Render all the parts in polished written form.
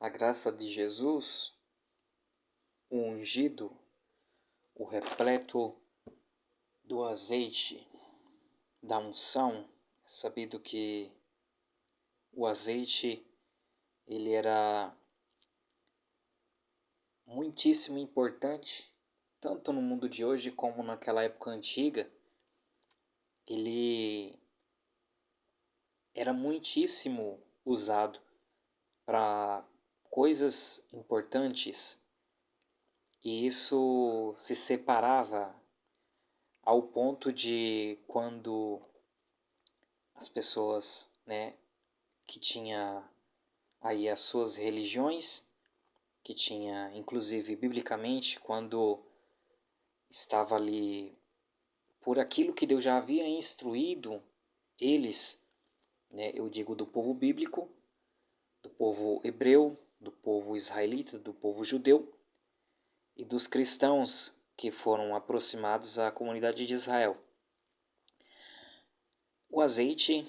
A graça de Jesus, o ungido, o repleto do azeite, da unção. É sabido que o azeite ele era muitíssimo importante, tanto no mundo de hoje como naquela época antiga. Ele era muitíssimo usado para coisas importantes, e isso se separava ao ponto de quando as pessoas, que tinha aí as suas religiões, que tinha inclusive biblicamente, quando estava ali por aquilo que Deus já havia instruído eles, eu digo do povo bíblico, do povo hebreu, do povo israelita, do povo judeu e dos cristãos que foram aproximados à comunidade de Israel. O azeite,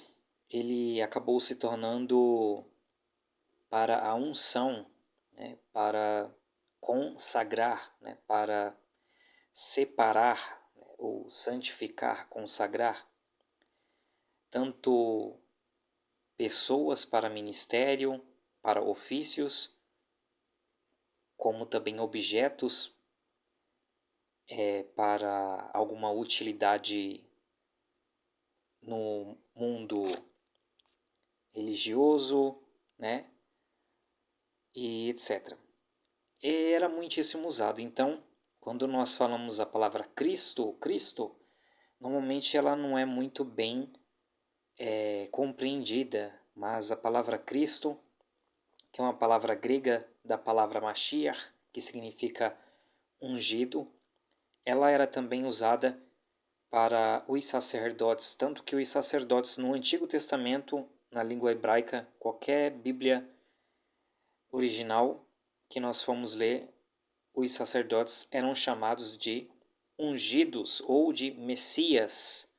ele acabou se tornando para a unção, para consagrar, para separar, ou santificar, consagrar, tanto pessoas para ministério, para ofícios, como também objetos para alguma utilidade no mundo religioso, e etc. E era muitíssimo usado. Então, quando nós falamos a palavra Cristo, normalmente ela não é muito bem compreendida, mas a palavra Cristo, que é uma palavra grega da palavra Mashiach, que significa ungido, ela era também usada para os sacerdotes, tanto que os sacerdotes no Antigo Testamento, na língua hebraica, qualquer Bíblia original que nós fomos ler, os sacerdotes eram chamados de ungidos ou de Messias.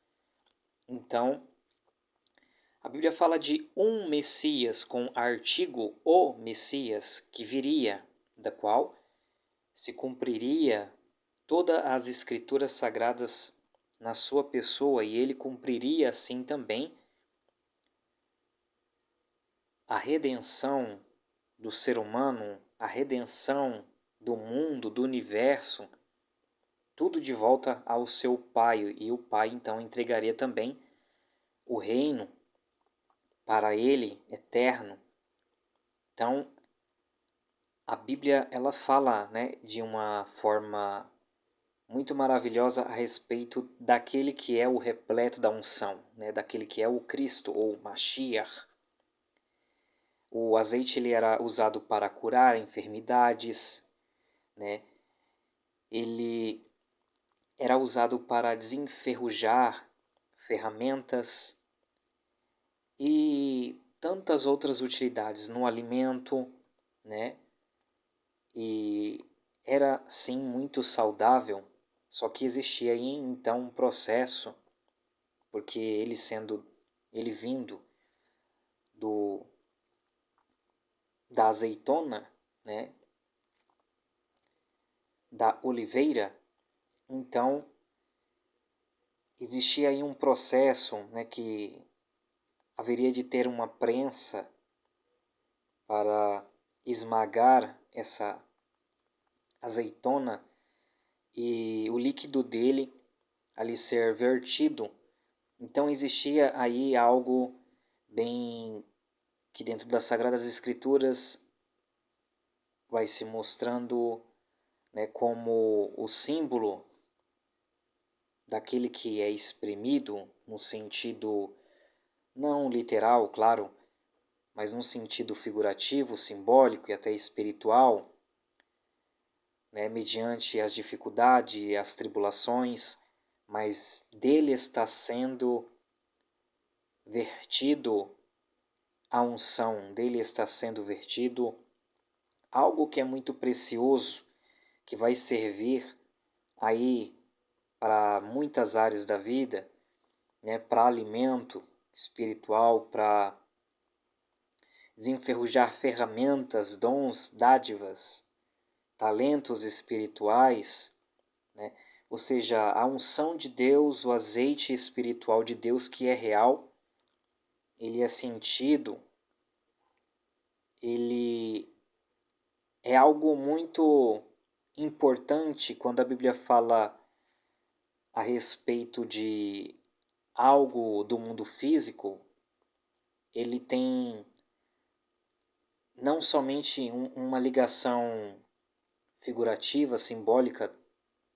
Então, a Bíblia fala de um Messias com artigo o Messias que viria, da qual se cumpriria todas as escrituras sagradas na sua pessoa, e ele cumpriria assim também a redenção do ser humano, a redenção do mundo, do universo, tudo de volta ao seu Pai, e o Pai então entregaria também o reino para ele eterno. Então, a Bíblia ela fala, de uma forma muito maravilhosa a respeito daquele que é o repleto da unção, daquele que é o Cristo ou Mashiach. O azeite ele era usado para curar enfermidades, Ele era usado para desenferrujar ferramentas e tantas outras utilidades no alimento, E era sim muito saudável, só que existia aí então um processo, porque ele vindo do da azeitona, da oliveira, então existia aí um processo, que haveria de ter uma prensa para esmagar essa azeitona e o líquido dele ali ser vertido. Então existia aí algo bem que dentro das Sagradas Escrituras vai se mostrando, como o símbolo daquele que é exprimido no sentido não literal, claro, mas num sentido figurativo, simbólico e até espiritual, mediante as dificuldades e as tribulações, mas dele está sendo vertido a unção, dele está sendo vertido algo que é muito precioso, que vai servir aí para muitas áreas da vida, para alimento espiritual, para desenferrujar ferramentas, dons, dádivas, talentos espirituais, né? Ou seja, a unção de Deus, o azeite espiritual de Deus que é real, ele é sentido, ele é algo muito importante quando a Bíblia fala a respeito de algo do mundo físico. Ele tem não somente uma ligação figurativa, simbólica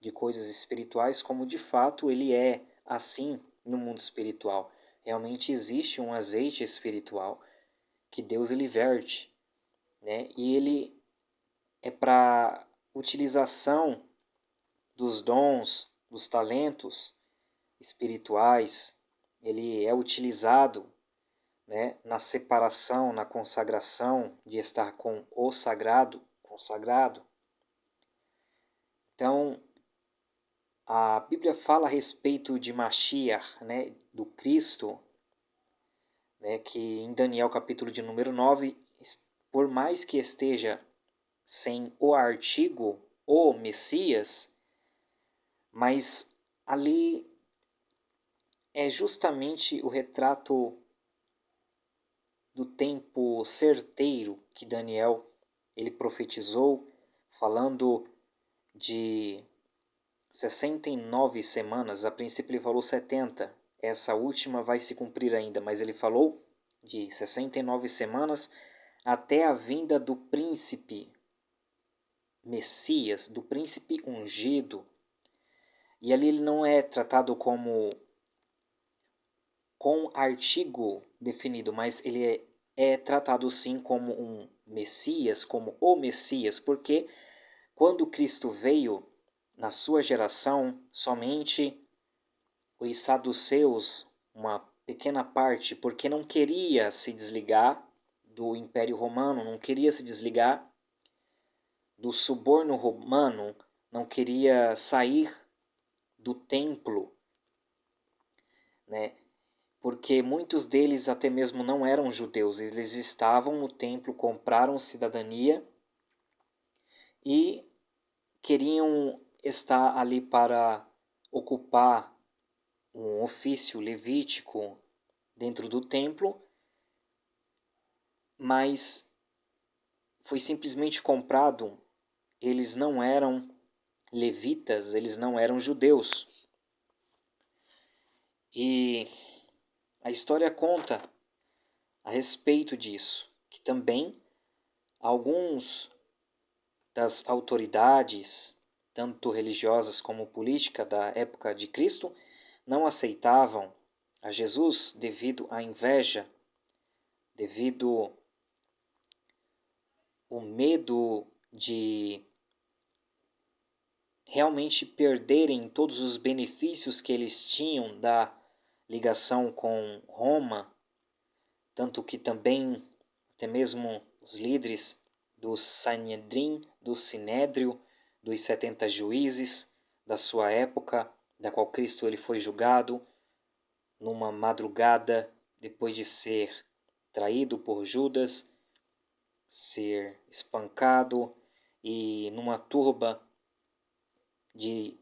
de coisas espirituais, como de fato ele é assim no mundo espiritual. Realmente existe um azeite espiritual que Deus ele verte, né? E ele é para utilização dos dons, dos talentos espirituais. Ele é utilizado, né, na separação, na consagração de estar com o sagrado, consagrado. Então, a Bíblia fala a respeito de Mashiach, né, do Cristo, né, que em Daniel capítulo de número 9, por mais que esteja sem o artigo, o Messias, mas ali é justamente o retrato do tempo certeiro que Daniel ele profetizou, falando de 69 semanas. A princípio ele falou 70, essa última vai se cumprir ainda, mas ele falou de 69 semanas até a vinda do príncipe Messias, do príncipe ungido. E ali ele não é tratado como com artigo definido, mas ele é tratado sim como um Messias, como o Messias, porque quando Cristo veio na sua geração, somente os saduceus, uma pequena parte, porque não queria se desligar do Império Romano, não queria se desligar do suborno romano, não queria sair do templo, né? Porque muitos deles até mesmo não eram judeus, eles estavam no templo, compraram cidadania e queriam estar ali para ocupar um ofício levítico dentro do templo, mas foi simplesmente comprado. Eles não eram levitas, eles não eram judeus. E a história conta a respeito disso, que também alguns das autoridades, tanto religiosas como políticas da época de Cristo, não aceitavam a Jesus devido à inveja, devido ao medo de realmente perderem todos os benefícios que eles tinham da ligação com Roma, tanto que também até mesmo os líderes do Sanhedrin, do Sinédrio, dos 70 juízes da sua época, da qual Cristo ele foi julgado, numa madrugada, depois de ser traído por Judas, ser espancado, e numa turba de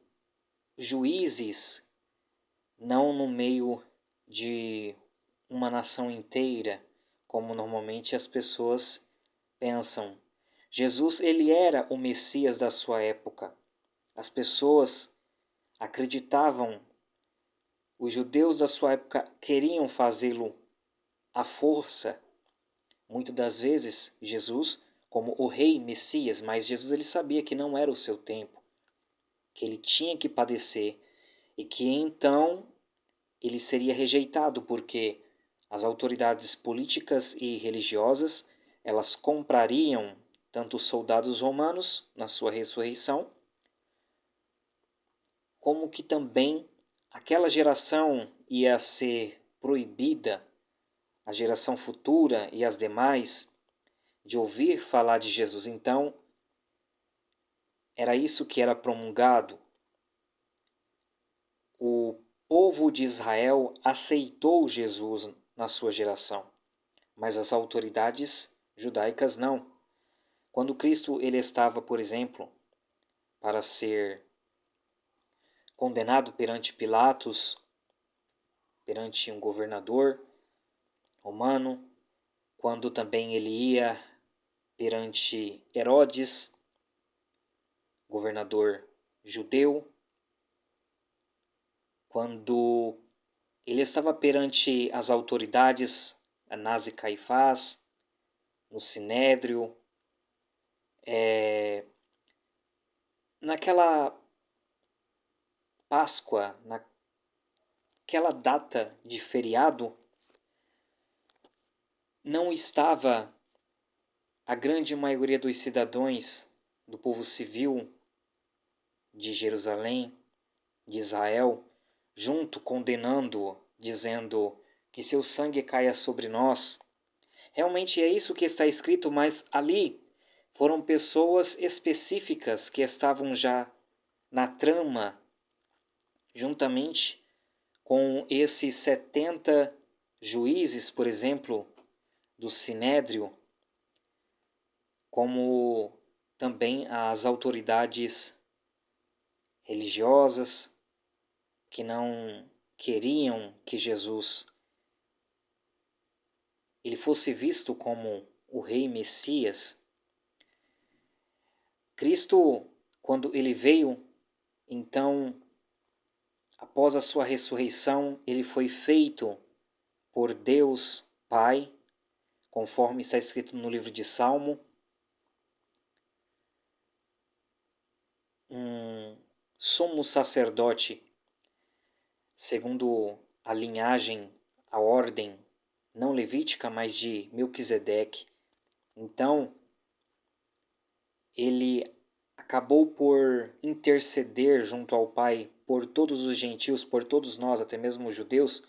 juízes, não no meio de uma nação inteira, como normalmente as pessoas pensam. Jesus ele era o Messias da sua época. As pessoas acreditavam, os judeus da sua época queriam fazê-lo à força. Muitas das vezes Jesus como o rei Messias, mas Jesus ele sabia que não era o seu tempo, que ele tinha que padecer e que então ele seria rejeitado porque as autoridades políticas e religiosas elas comprariam tanto os soldados romanos na sua ressurreição, como que também aquela geração ia ser proibida, a geração futura e as demais, de ouvir falar de Jesus. Então, era isso que era promulgado. O povo de Israel aceitou Jesus na sua geração. mas as autoridades judaicas não. Quando Cristo ele estava, por exemplo, para ser condenado perante Pilatos, perante um governador romano, quando também ele ia perante Herodes, governador judeu, quando ele estava perante as autoridades, Anás e Caifás, no Sinédrio, naquela Páscoa, naquela data de feriado, não estava a grande maioria dos cidadãos do povo civil de Jerusalém, de Israel, junto condenando-o, dizendo que seu sangue caia sobre nós. Realmente é isso que está escrito, mas ali foram pessoas específicas que estavam já na trama, juntamente com esses 70 juízes, por exemplo, do Sinédrio, como também as autoridades religiosas que não queriam que Jesus ele fosse visto como o rei Messias. Cristo, quando ele veio, então, após a sua ressurreição, ele foi feito por Deus Pai, conforme está escrito no livro de Salmo, um sumo sacerdote, segundo a linhagem, a ordem, não levítica, mas de Melquisedeque. Então, ele acabou por interceder junto ao Pai por todos os gentios, por todos nós, até mesmo os judeus,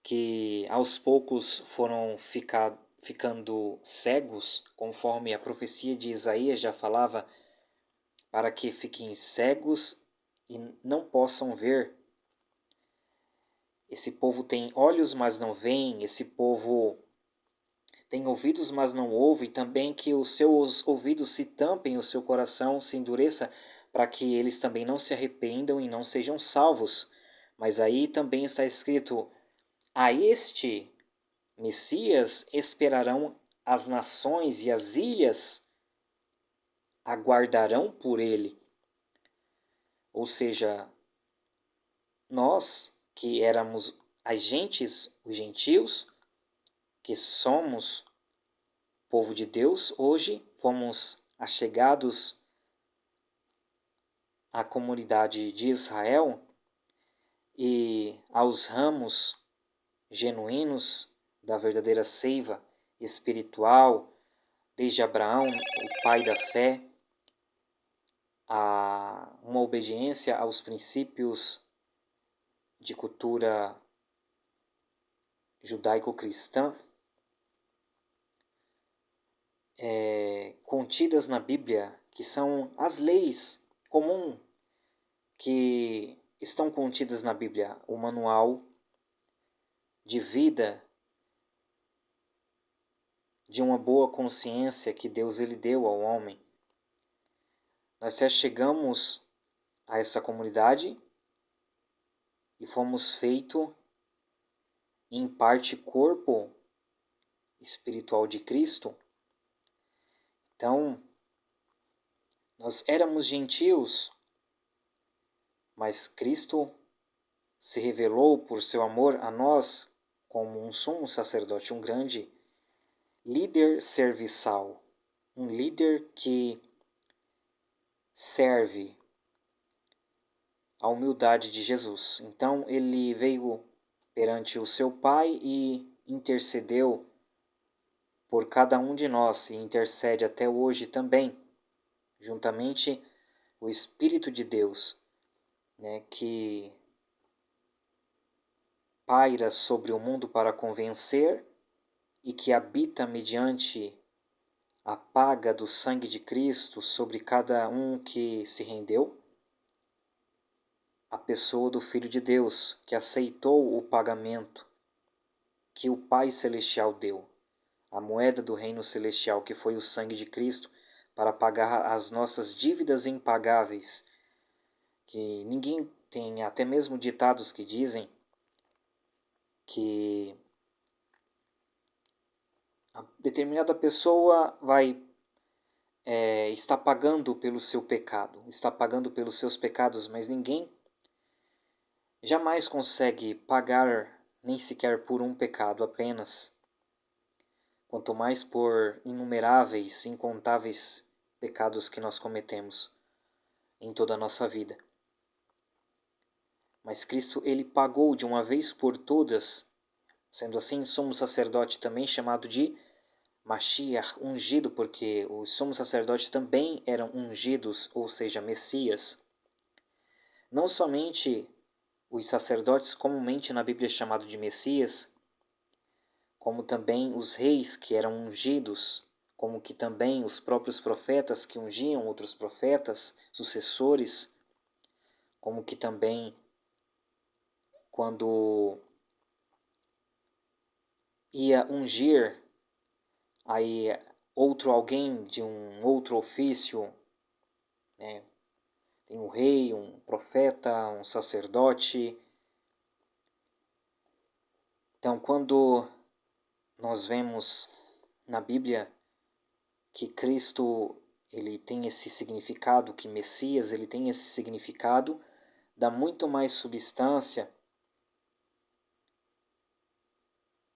que aos poucos foram ficando cegos, conforme a profecia de Isaías já falava, para que fiquem cegos e não possam ver. Esse povo tem olhos, mas não veem, esse povo tem ouvidos, mas não ouve, e também que os seus ouvidos se tampem, o seu coração se endureça, para que eles também não se arrependam e não sejam salvos. Mas aí também está escrito: a este Messias esperarão as nações e as ilhas aguardarão por ele. Ou seja, nós que éramos as gentes, os gentios, que somos povo de Deus, hoje fomos achegados à comunidade de Israel e aos ramos genuínos da verdadeira seiva espiritual, desde Abraão, o pai da fé, a uma obediência aos princípios de cultura judaico-cristã, contidas na Bíblia, que são as leis comuns que estão contidas na Bíblia, o manual de vida de uma boa consciência que Deus ele deu ao homem. Nós chegamos a essa comunidade e fomos feitos em parte corpo espiritual de Cristo. Então, nós éramos gentios, mas Cristo se revelou por seu amor a nós como um sumo sacerdote, um grande líder serviçal, um líder que serve a humildade de Jesus. Então ele veio perante o seu Pai e intercedeu por cada um de nós e intercede até hoje também, juntamente o Espírito de Deus, né, que paira sobre o mundo para convencer e que habita mediante a paga do sangue de Cristo sobre cada um que se rendeu, a pessoa do Filho de Deus, que aceitou o pagamento que o Pai Celestial deu. a moeda do reino celestial, que foi o sangue de Cristo, para pagar as nossas dívidas impagáveis, que ninguém tem, até mesmo ditados que dizem que a determinada pessoa vai está pagando pelo seu pecado, está pagando pelos seus pecados, mas ninguém jamais consegue pagar nem sequer por um pecado apenas, quanto mais por inumeráveis, incontáveis pecados que nós cometemos em toda a nossa vida. Mas Cristo, ele pagou de uma vez por todas, sendo assim, somos sacerdote também chamado de Mashiach, ungido, porque os sumos sacerdotes também eram ungidos, ou seja, Messias. Não somente os sacerdotes comumente na Bíblia chamados de Messias, como também os reis que eram ungidos, como que também os próprios profetas que ungiam outros profetas, sucessores, como que também quando ia ungir aí outro alguém de um outro ofício, né? Tem um rei, um profeta, um sacerdote. Então, quando nós vemos na Bíblia que Cristo ele tem esse significado, que Messias ele tem esse significado, dá muito mais substância,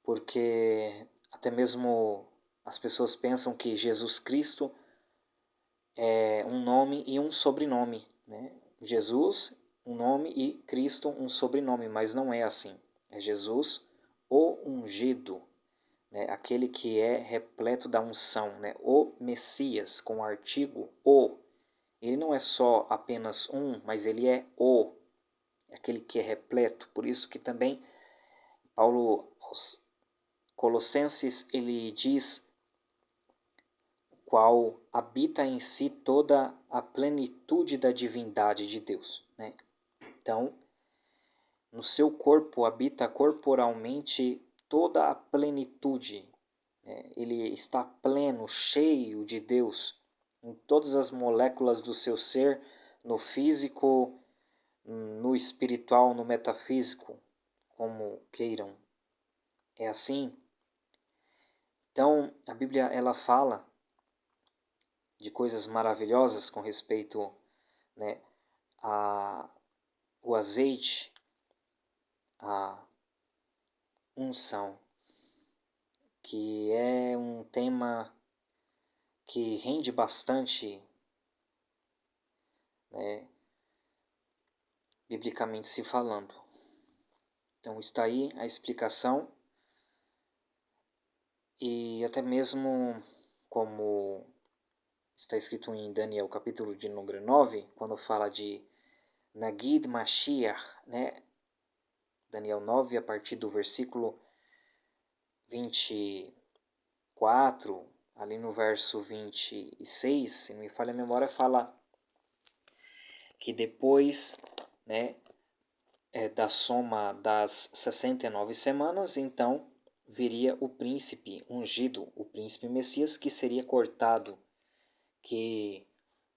porque até mesmo as pessoas pensam que Jesus Cristo é um nome e um sobrenome, né? Jesus, um nome, e Cristo, um sobrenome, mas não é assim. É Jesus, o ungido, né? Aquele que é repleto da unção, né? O Messias, com o artigo o. Ele não é só apenas um, mas ele é o, aquele que é repleto. Por isso que também Paulo aos Colossenses ele diz qual habita em si toda a plenitude da divindade de Deus, né? Então, no seu corpo habita corporalmente toda a plenitude, né? Ele está pleno, cheio de Deus em todas as moléculas do seu ser, no físico, no espiritual, no metafísico, como queiram. É assim. Então, a Bíblia ela fala de coisas maravilhosas com respeito, né, a o azeite, a unção, que é um tema que rende bastante, né, biblicamente se falando. Então está aí a explicação, e até mesmo como está escrito em Daniel capítulo de número 9, quando fala de Nagid Mashiach, né? Daniel 9, a partir do versículo 24, ali no verso 26, se não me falha a memória, fala que depois, né, da soma das 69 semanas, então viria o príncipe ungido, o príncipe Messias, que seria cortado, que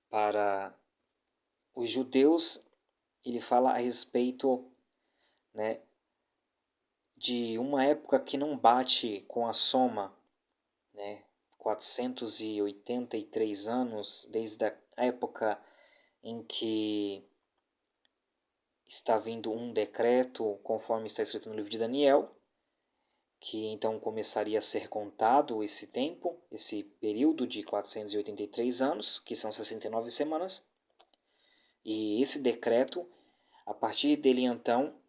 para os judeus ele fala a respeito, né, de uma época que não bate com a soma, né, 483 anos, desde a época em que está vindo um decreto, conforme está escrito no livro de Daniel, que então começaria a ser contado esse tempo, esse período de 483 anos, que são 69 semanas. E esse decreto, a partir dele então,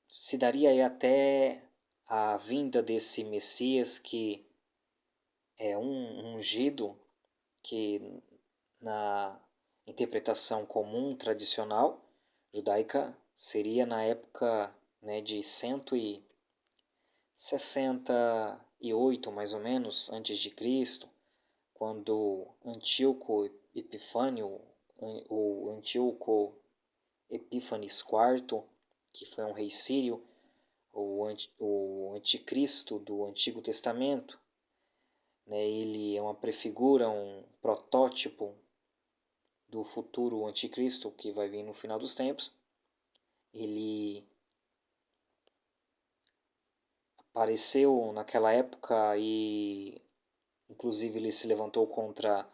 se daria aí até a vinda desse Messias, que é um ungido, que na interpretação comum, tradicional, judaica, seria na época, né, de 168 mais ou menos antes de Cristo, quando Antíoco Epifânio, ou Antíoco Epífanes IV, que foi um rei sírio, o anticristo do Antigo Testamento, né? Ele é uma prefigura, um protótipo do futuro anticristo que vai vir no final dos tempos. Ele apareceu naquela época e inclusive ele se levantou contra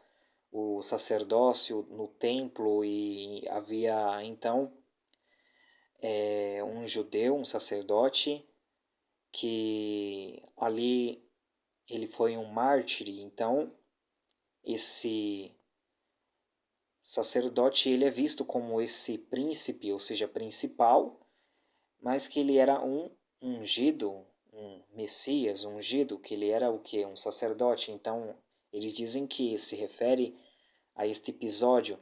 o sacerdócio no templo, e havia então um judeu, um sacerdote, que ali ele foi um mártir. Então esse sacerdote ele é visto como esse príncipe, ou seja, principal, mas que ele era um ungido, um Messias ungido, que ele era o que? Um sacerdote. Então eles dizem que se refere a este episódio.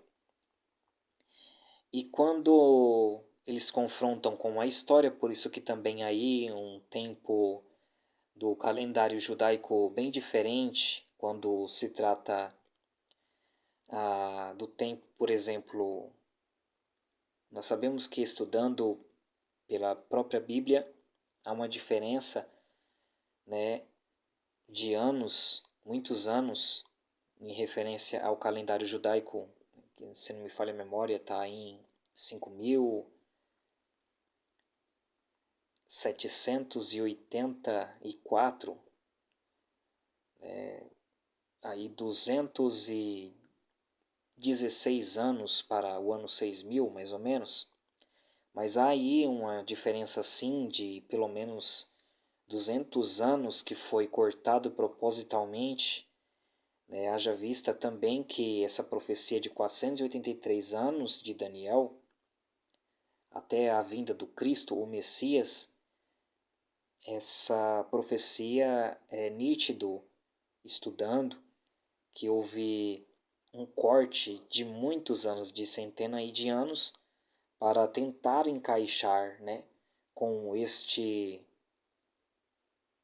E quando eles confrontam com a história, por isso que também aí um tempo do calendário judaico bem diferente, quando se trata do tempo, por exemplo, nós sabemos que estudando pela própria Bíblia há uma diferença, né, de anos, muitos anos, em referência ao calendário judaico, que, se não me falha a memória, está em 5.784, aí 216 anos para o ano 6.000, mais ou menos. Mas há aí uma diferença sim de pelo menos 200 anos que foi cortado propositalmente, né? Haja vista também que essa profecia de 483 anos de Daniel, até a vinda do Cristo, o Messias, essa profecia é nítido, estudando, que houve um corte de muitos anos, de centena e de anos, para tentar encaixar, né, com este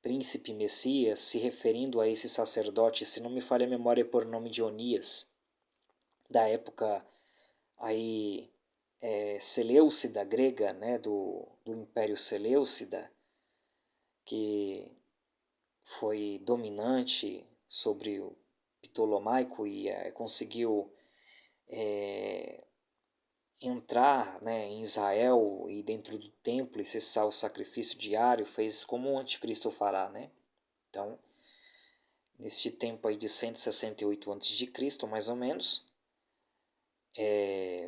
príncipe Messias, se referindo a esse sacerdote, se não me falha a memória, por nome de Onias, da época aí Seleucida grega, né, do Império Seleucida, que foi dominante sobre o Ptolomaico e conseguiu entrar, né, em Israel e dentro do templo e cessar o sacrifício diário, fez como o anticristo fará, né? Então, neste tempo aí de 168 a.C., mais ou menos,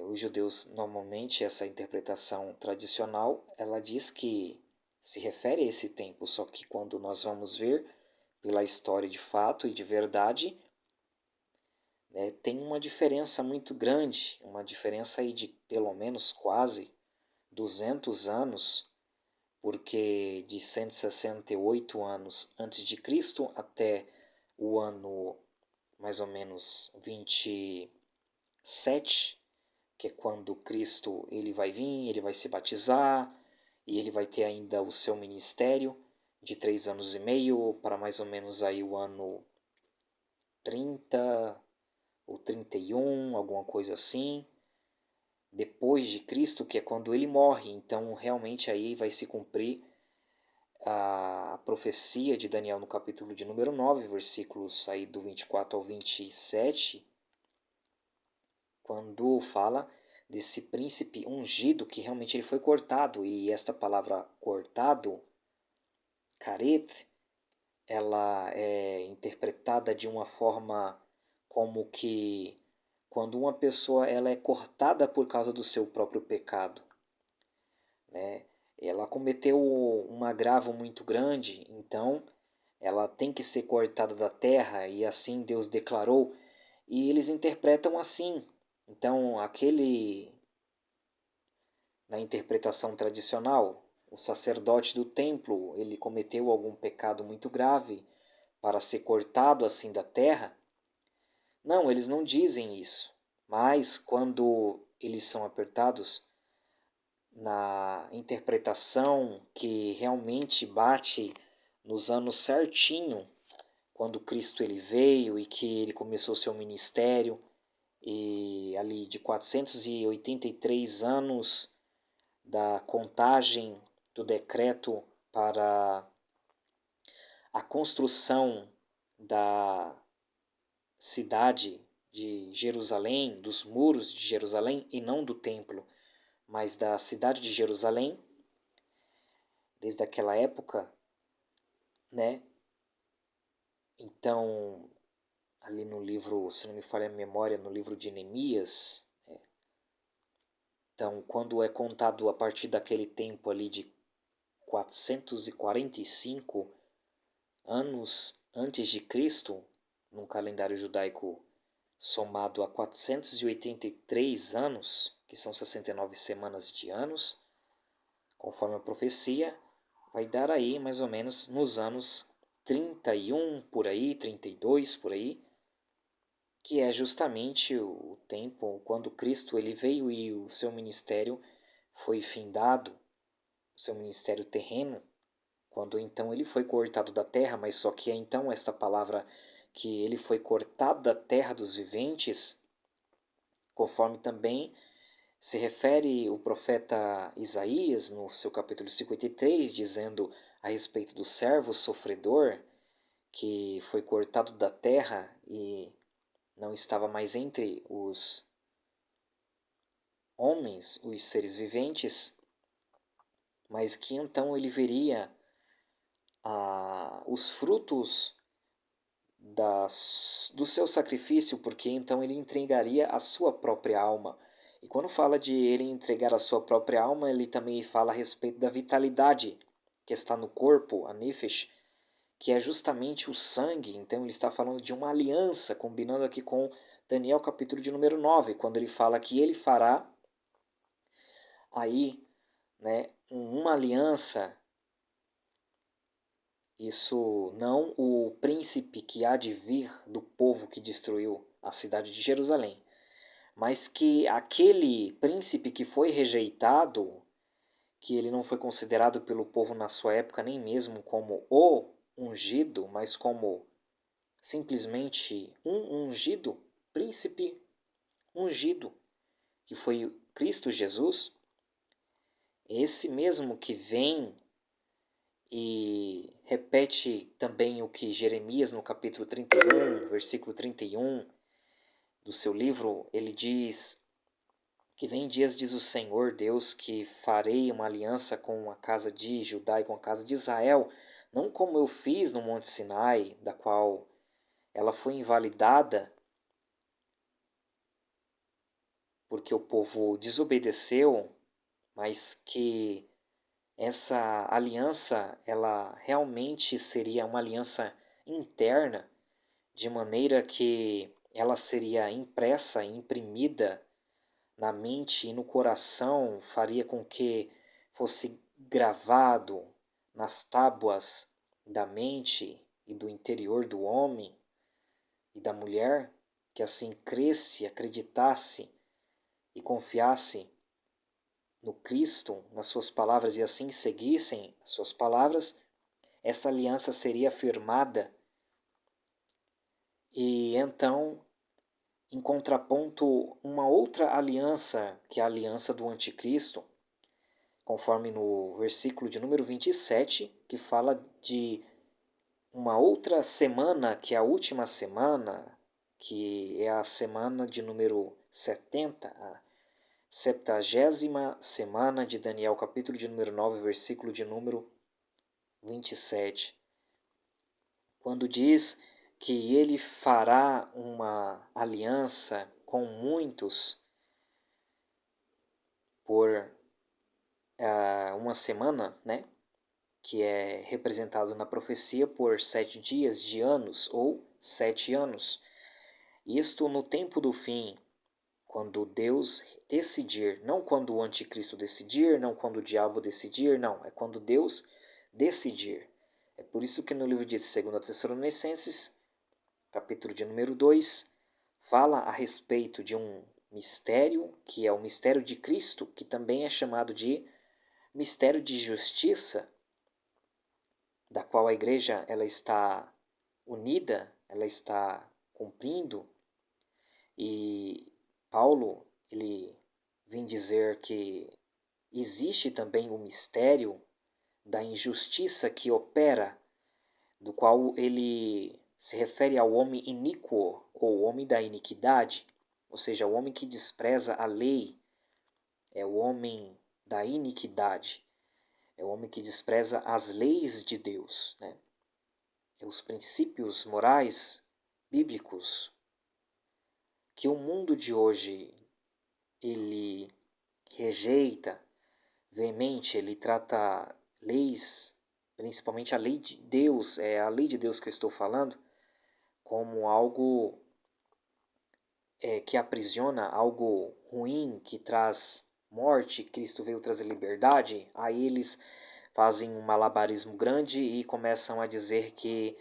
os judeus, normalmente, essa interpretação tradicional, ela diz que se refere a esse tempo, só que quando nós vamos ver pela história de fato e de verdade, né, tem uma diferença muito grande, uma diferença aí de pelo menos quase 200 anos, porque de 168 anos antes de Cristo até o ano mais ou menos 27, que é quando Cristo ele vai vir, ele vai se batizar e ele vai ter ainda o seu ministério de 3 anos e meio para mais ou menos aí o ano 30 ou 31, alguma coisa assim, depois de Cristo, que é quando ele morre. Então realmente aí vai se cumprir a profecia de Daniel no capítulo de número 9, versículos aí do 24 ao 27, quando fala desse príncipe ungido que realmente ele foi cortado. E esta palavra cortado, caret, ela é interpretada de uma forma como que quando uma pessoa ela é cortada por causa do seu próprio pecado, né? Ela cometeu um agravo muito grande, então ela tem que ser cortada da terra, e assim Deus declarou, e eles interpretam assim. Então, na interpretação tradicional, o sacerdote do templo, ele cometeu algum pecado muito grave para ser cortado assim da terra. Não, eles não dizem isso, mas quando eles são apertados na interpretação que realmente bate nos anos certinho, quando Cristo ele veio e que ele começou seu ministério, e ali de 483 anos da contagem do decreto para a construção da cidade de Jerusalém, dos muros de Jerusalém, e não do templo, mas da cidade de Jerusalém, desde aquela época, né? Então, ali no livro, se não me falha a memória, no livro de Neemias, então, quando é contado a partir daquele tempo ali de 445 anos antes de Cristo, num calendário judaico somado a 483 anos, que são 69 semanas de anos, conforme a profecia, vai dar aí mais ou menos nos anos 31 por aí, 32 por aí, que é justamente o tempo quando Cristo ele veio e o seu ministério foi findado, o seu ministério terreno, quando então ele foi cortado da terra, mas só que é então esta palavra que ele foi cortado da terra dos viventes, conforme também se refere o profeta Isaías no seu capítulo 53, dizendo a respeito do servo sofredor que foi cortado da terra e não estava mais entre os homens, os seres viventes, mas que então ele veria os frutos do seu sacrifício, porque então ele entregaria a sua própria alma. E quando fala de ele entregar a sua própria alma, ele também fala a respeito da vitalidade que está no corpo, a nefesh, que é justamente o sangue. Então ele está falando de uma aliança, combinando aqui com Daniel capítulo de número 9, quando ele fala que ele fará aí, né, uma aliança. Isso não o príncipe que há de vir do povo que destruiu a cidade de Jerusalém, mas que aquele príncipe que foi rejeitado, que ele não foi considerado pelo povo na sua época nem mesmo como o ungido, mas como simplesmente um ungido, príncipe ungido, que foi Cristo Jesus, esse mesmo que vem e repete também o que Jeremias, no capítulo 31, versículo 31 do seu livro, ele diz que vem dias, diz o Senhor Deus, que farei uma aliança com a casa de Judá e com a casa de Israel, não como eu fiz no Monte Sinai, da qual ela foi invalidada porque o povo desobedeceu, mas que essa aliança ela realmente seria uma aliança interna, de maneira que ela seria impressa, imprimida na mente e no coração, faria com que fosse gravado nas tábuas da mente e do interior do homem e da mulher, que assim cresce, acreditasse e confiasse no Cristo, nas suas palavras e assim seguissem as suas palavras, esta aliança seria firmada e então, em contraponto, uma outra aliança, que é a aliança do anticristo, conforme no versículo de número 27, que fala de uma outra semana, que é a última semana, que é a semana de número 70, a 70ª semana de Daniel, capítulo de número 9, versículo de número 27, quando diz que ele fará uma aliança com muitos por uma semana, né? Que é representado na profecia por 7 dias de anos ou 7 anos. Isto no tempo do fim, quando Deus decidir, não quando o anticristo decidir, não quando o diabo decidir, não, é quando Deus decidir. É por isso que no livro de 2 Tessalonicenses, capítulo de número 2, fala a respeito de um mistério, que é o mistério de Cristo, que também é chamado de mistério de justiça, da qual a igreja ela está unida, ela está cumprindo, e Paulo ele vem dizer que existe também o mistério da injustiça que opera, do qual ele se refere ao homem iníquo, ou homem da iniquidade, ou seja, o homem que despreza a lei, é o homem da iniquidade, é o homem que despreza as leis de Deus, né? Os princípios morais bíblicos que o mundo de hoje ele rejeita veemente, ele trata leis, principalmente a lei de Deus, é a lei de Deus que eu estou falando, como algo que aprisiona, algo ruim, que traz morte. Cristo veio trazer liberdade. Aí eles fazem um malabarismo grande e começam a dizer que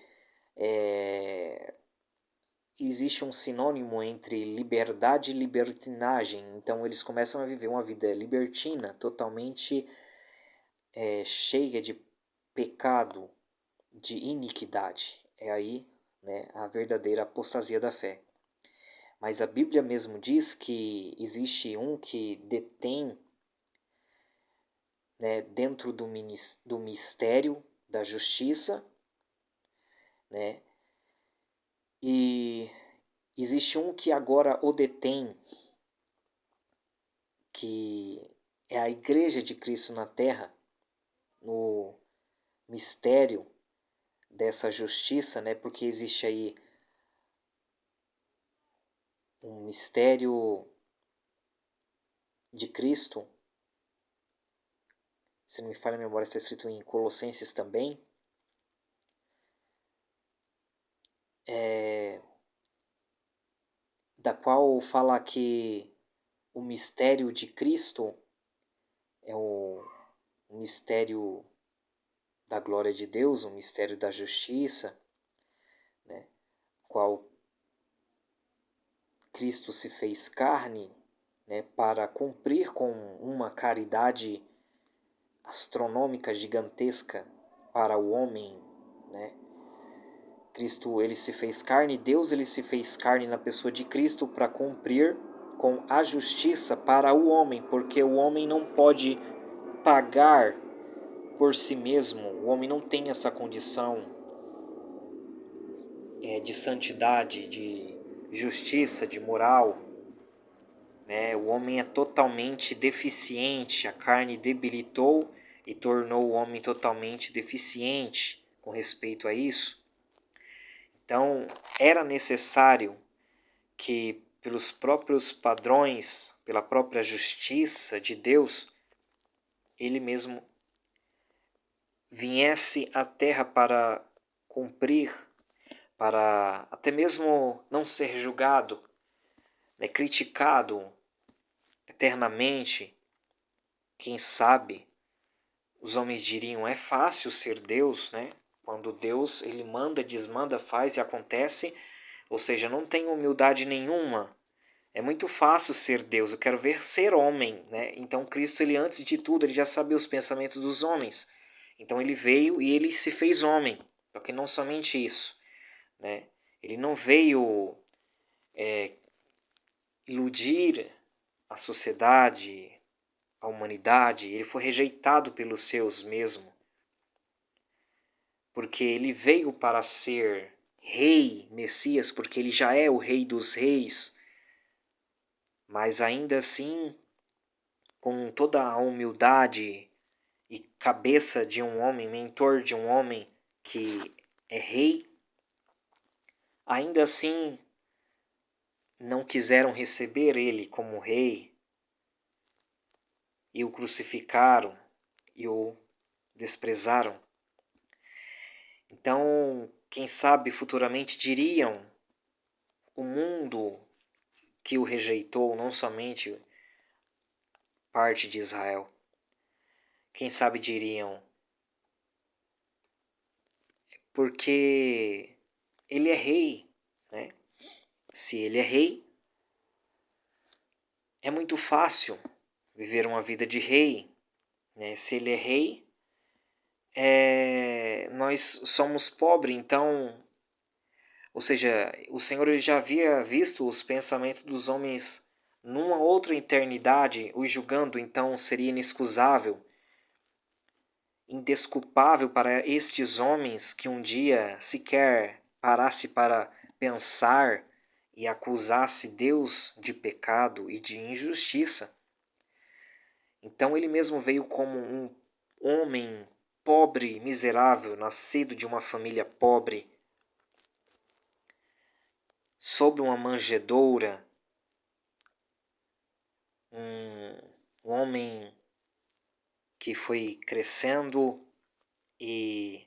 existe um sinônimo entre liberdade e libertinagem. Então eles começam a viver uma vida libertina, totalmente cheia de pecado, de iniquidade. É aí, né, a verdadeira apostasia da fé. Mas a Bíblia mesmo diz que existe um que detém, né, dentro do mistério da justiça, né, e existe um que agora o detém, que é a Igreja de Cristo na Terra, no mistério dessa justiça, né, porque existe aí um mistério de Cristo, se não me falha a memória, está escrito em Colossenses também, da qual fala que o mistério de Cristo é o mistério da glória de Deus, o mistério da justiça, né, qual Cristo se fez carne, né, para cumprir com uma caridade astronômica, gigantesca para o homem, né? Cristo ele se fez carne, Deus ele se fez carne na pessoa de Cristo para cumprir com a justiça para o homem, porque o homem não pode pagar por si mesmo, o homem não tem essa condição de santidade, de justiça, de moral, né? O homem é totalmente deficiente, a carne debilitou e tornou o homem totalmente deficiente com respeito a isso. Então, era necessário que, pelos próprios padrões, pela própria justiça de Deus, ele mesmo viesse à terra para cumprir, para até mesmo não ser julgado, né, criticado eternamente. Quem sabe os homens diriam: é fácil ser Deus, né? Quando Deus ele manda, desmanda, faz e acontece, ou seja, não tem humildade nenhuma. É muito fácil ser Deus, eu quero ver ser homem, né? Então Cristo, ele antes de tudo, ele já sabia os pensamentos dos homens. Então ele veio e ele se fez homem. Só que não somente isso, né? Ele não veio iludir a sociedade, a humanidade, ele foi rejeitado pelos seus mesmo. Porque ele veio para ser rei, Messias, porque ele já é o rei dos reis, mas ainda assim, com toda a humildade e cabeça de um homem, mentor de um homem que é rei, ainda assim não quiseram receber ele como rei e o crucificaram e o desprezaram. Então, quem sabe futuramente diriam o mundo que o rejeitou, não somente parte de Israel. Quem sabe diriam, porque ele é rei, né? Se ele é rei, é muito fácil viver uma vida de rei, né? Se ele é rei, nós somos pobres, então, ou seja, o Senhor ele já havia visto os pensamentos dos homens numa outra eternidade, os julgando, então seria inexcusável indesculpável para estes homens que um dia sequer parasse para pensar e acusasse Deus de pecado e de injustiça. Então ele mesmo veio como um homem pobre, miserável, nascido de uma família pobre, sob uma manjedoura, um homem que foi crescendo e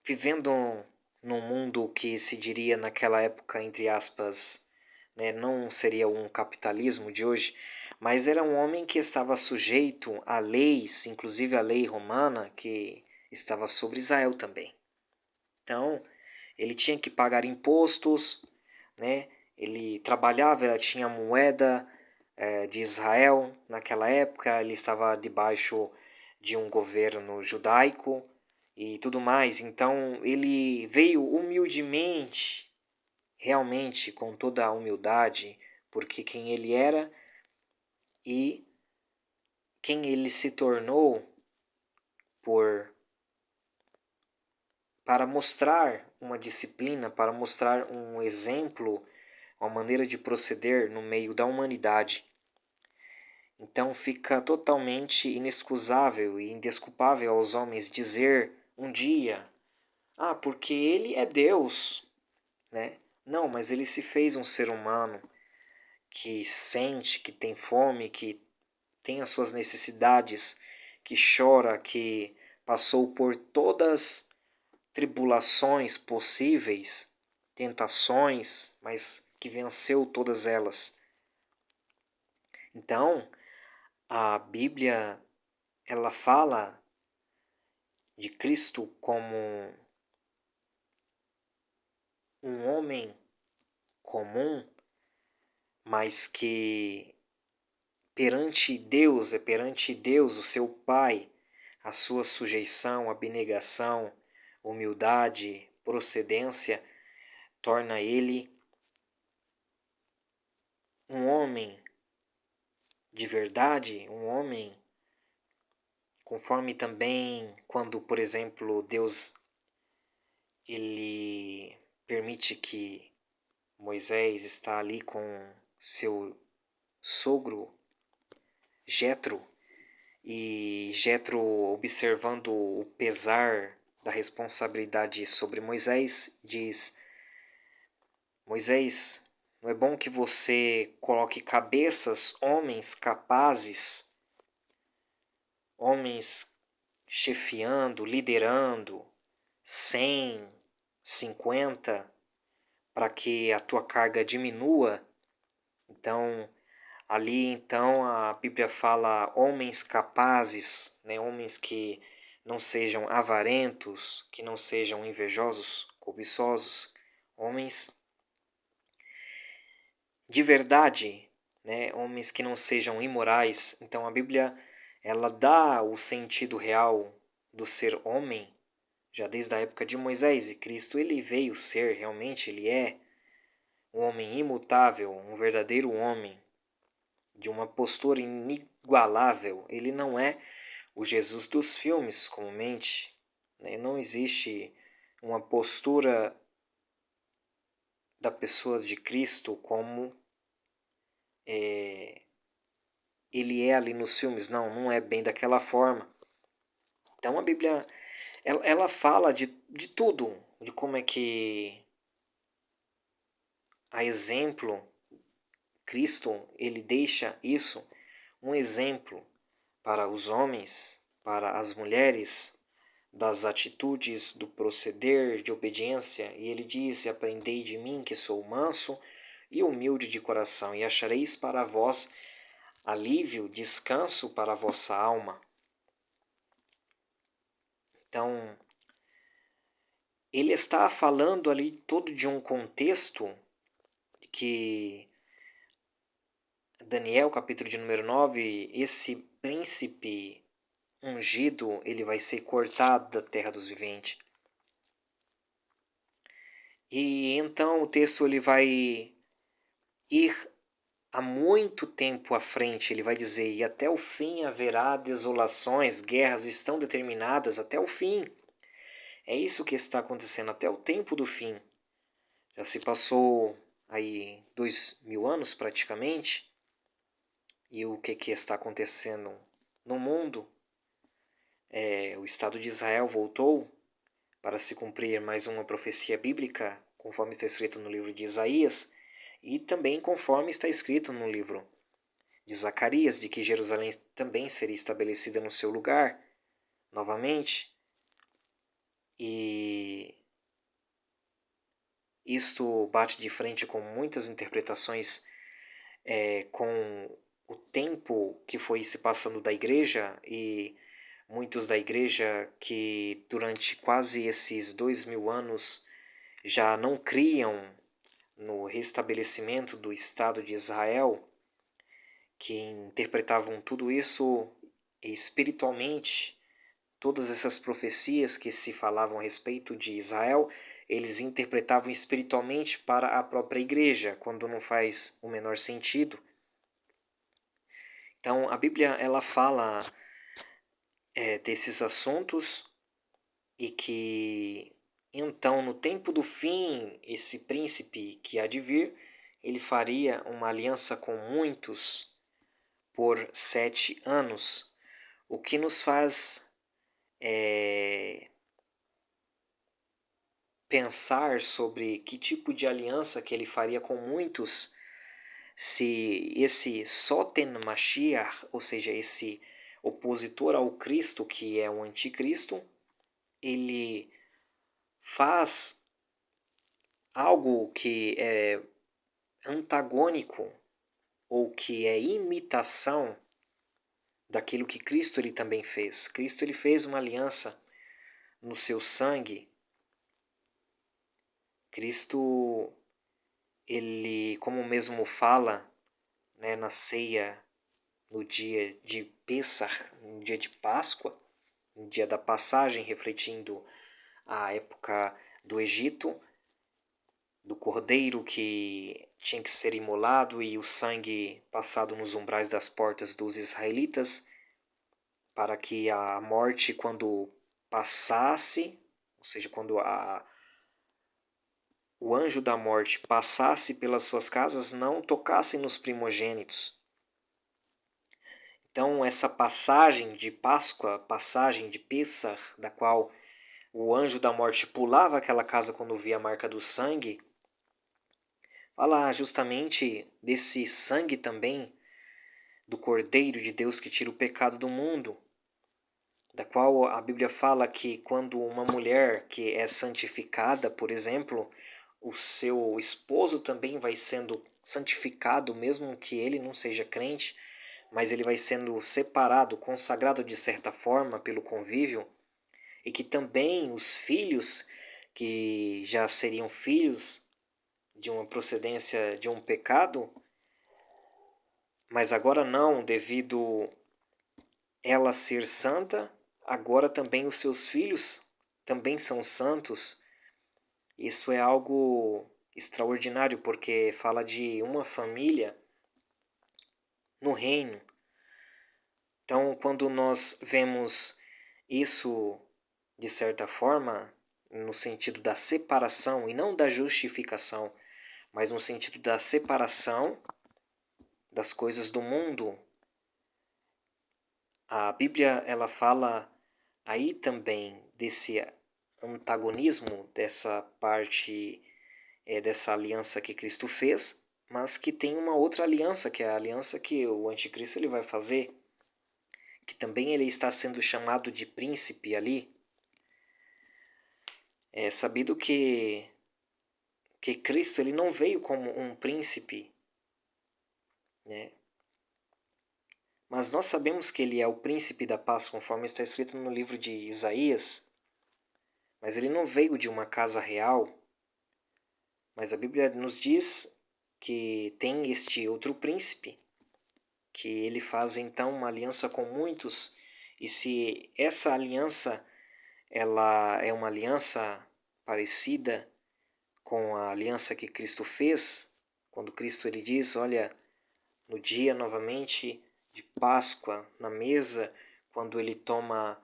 vivendo num mundo que se diria naquela época, entre aspas, né, não seria um capitalismo de hoje, mas era um homem que estava sujeito a leis, inclusive a lei romana, que estava sobre Israel também. Então, ele tinha que pagar impostos, né? Ele trabalhava, tinha moeda de Israel naquela época, ele estava debaixo de um governo judaico e tudo mais. Então, ele veio humildemente, realmente com toda a humildade, porque quem ele era e quem ele se tornou para mostrar uma disciplina, para mostrar um exemplo, uma maneira de proceder no meio da humanidade. Então fica totalmente inexcusável e indesculpável aos homens dizer um dia: ah, porque ele é Deus, né? Não, mas ele se fez um ser humano que sente, que tem fome, que tem as suas necessidades, que chora, que passou por todas tribulações possíveis, tentações, mas que venceu todas elas. Então, a Bíblia, ela fala de Cristo como um homem comum, mas que perante Deus, o seu Pai, a sua sujeição, abnegação, humildade, procedência, torna ele um homem de verdade, um homem conforme também quando, por exemplo, Deus ele permite que Moisés está ali com seu sogro Jetro e Jetro observando o pesar da responsabilidade sobre Moisés diz: Moisés, não é bom que você coloque cabeças, homens capazes, homens chefiando, liderando 100, 50, para que a tua carga diminua. Então, ali então a Bíblia fala homens capazes, né? Homens que não sejam avarentos, que não sejam invejosos, cobiçosos, homens de verdade, né? Homens que não sejam imorais. Então a Bíblia ela dá o sentido real do ser homem já desde a época de Moisés, e Cristo ele veio ser, realmente ele é um homem imutável, um verdadeiro homem de uma postura inigualável. Ele não é o Jesus dos filmes comumente, né? Não existe uma postura da pessoa de Cristo como ele é ali nos filmes. Não é bem daquela forma. Então a Bíblia ela fala de tudo, de como é que a exemplo Cristo ele deixa isso um exemplo para os homens, para as mulheres, das atitudes, do proceder de obediência. E ele diz: aprendei de mim que sou manso e humilde de coração, e achareis para vós alívio, descanso para a vossa alma. Então, ele está falando ali todo de um contexto que Daniel, capítulo de número 9, esse príncipe ungido, ele vai ser cortado da terra dos viventes. E então o texto ele vai ir há muito tempo à frente, ele vai dizer, e até o fim haverá desolações, guerras estão determinadas até o fim. É isso que está acontecendo até o tempo do fim. Já se passou aí 2000 anos praticamente, e o que está acontecendo no mundo? O Estado de Israel voltou para se cumprir mais uma profecia bíblica, conforme está escrito no livro de Isaías, e também conforme está escrito no livro de Zacarias, de que Jerusalém também seria estabelecida no seu lugar, novamente. E isto bate de frente com muitas interpretações com o tempo que foi se passando da igreja, e muitos da igreja que durante quase esses 2000 anos já não criam no restabelecimento do Estado de Israel, que interpretavam tudo isso espiritualmente, todas essas profecias que se falavam a respeito de Israel, eles interpretavam espiritualmente para a própria igreja, quando não faz o menor sentido. Então, a Bíblia ela fala desses assuntos, e que então, no tempo do fim, esse príncipe que há de vir, ele faria uma aliança com muitos por 7 anos, o que nos faz pensar sobre que tipo de aliança que ele faria com muitos, se esse Soten Mashiach, ou seja, esse opositor ao Cristo, que é o anticristo, ele faz algo que é antagônico ou que é imitação daquilo que Cristo ele também fez. Cristo ele fez uma aliança no seu sangue. Cristo, ele, como mesmo fala, né, na ceia, no dia de Pêssar, no dia de Páscoa, no dia da passagem, refletindo a época do Egito, do cordeiro que tinha que ser imolado e o sangue passado nos umbrais das portas dos israelitas, para que a morte, quando passasse, ou seja, quando o anjo da morte passasse pelas suas casas, não tocassem nos primogênitos. Então, essa passagem de Páscoa, passagem de Pêssar, da qual o anjo da morte pulava aquela casa quando via a marca do sangue, fala justamente desse sangue também do Cordeiro de Deus que tira o pecado do mundo, da qual a Bíblia fala que quando uma mulher que é santificada, por exemplo, o seu esposo também vai sendo santificado, mesmo que ele não seja crente, mas ele vai sendo separado, consagrado de certa forma pelo convívio, e que também os filhos que já seriam filhos de uma procedência de um pecado, mas agora não, devido ela ser santa, agora também os seus filhos também são santos. Isso é algo extraordinário, porque fala de uma família no reino. Então, quando nós vemos isso de certa forma, no sentido da separação e não da justificação, mas no sentido da separação das coisas do mundo, a Bíblia ela fala aí também desse antagonismo, dessa parte, dessa aliança que Cristo fez, mas que tem uma outra aliança, que é a aliança que o anticristo ele vai fazer, que também ele está sendo chamado de príncipe ali. É sabido que Cristo ele não veio como um príncipe, né? Mas nós sabemos que ele é o príncipe da paz, conforme está escrito no livro de Isaías. Mas ele não veio de uma casa real. Mas a Bíblia nos diz que tem este outro príncipe, que ele faz então uma aliança com muitos. E se essa aliança ela é uma aliança parecida com a aliança que Cristo fez, quando Cristo ele diz, olha, no dia novamente de Páscoa, na mesa, quando ele toma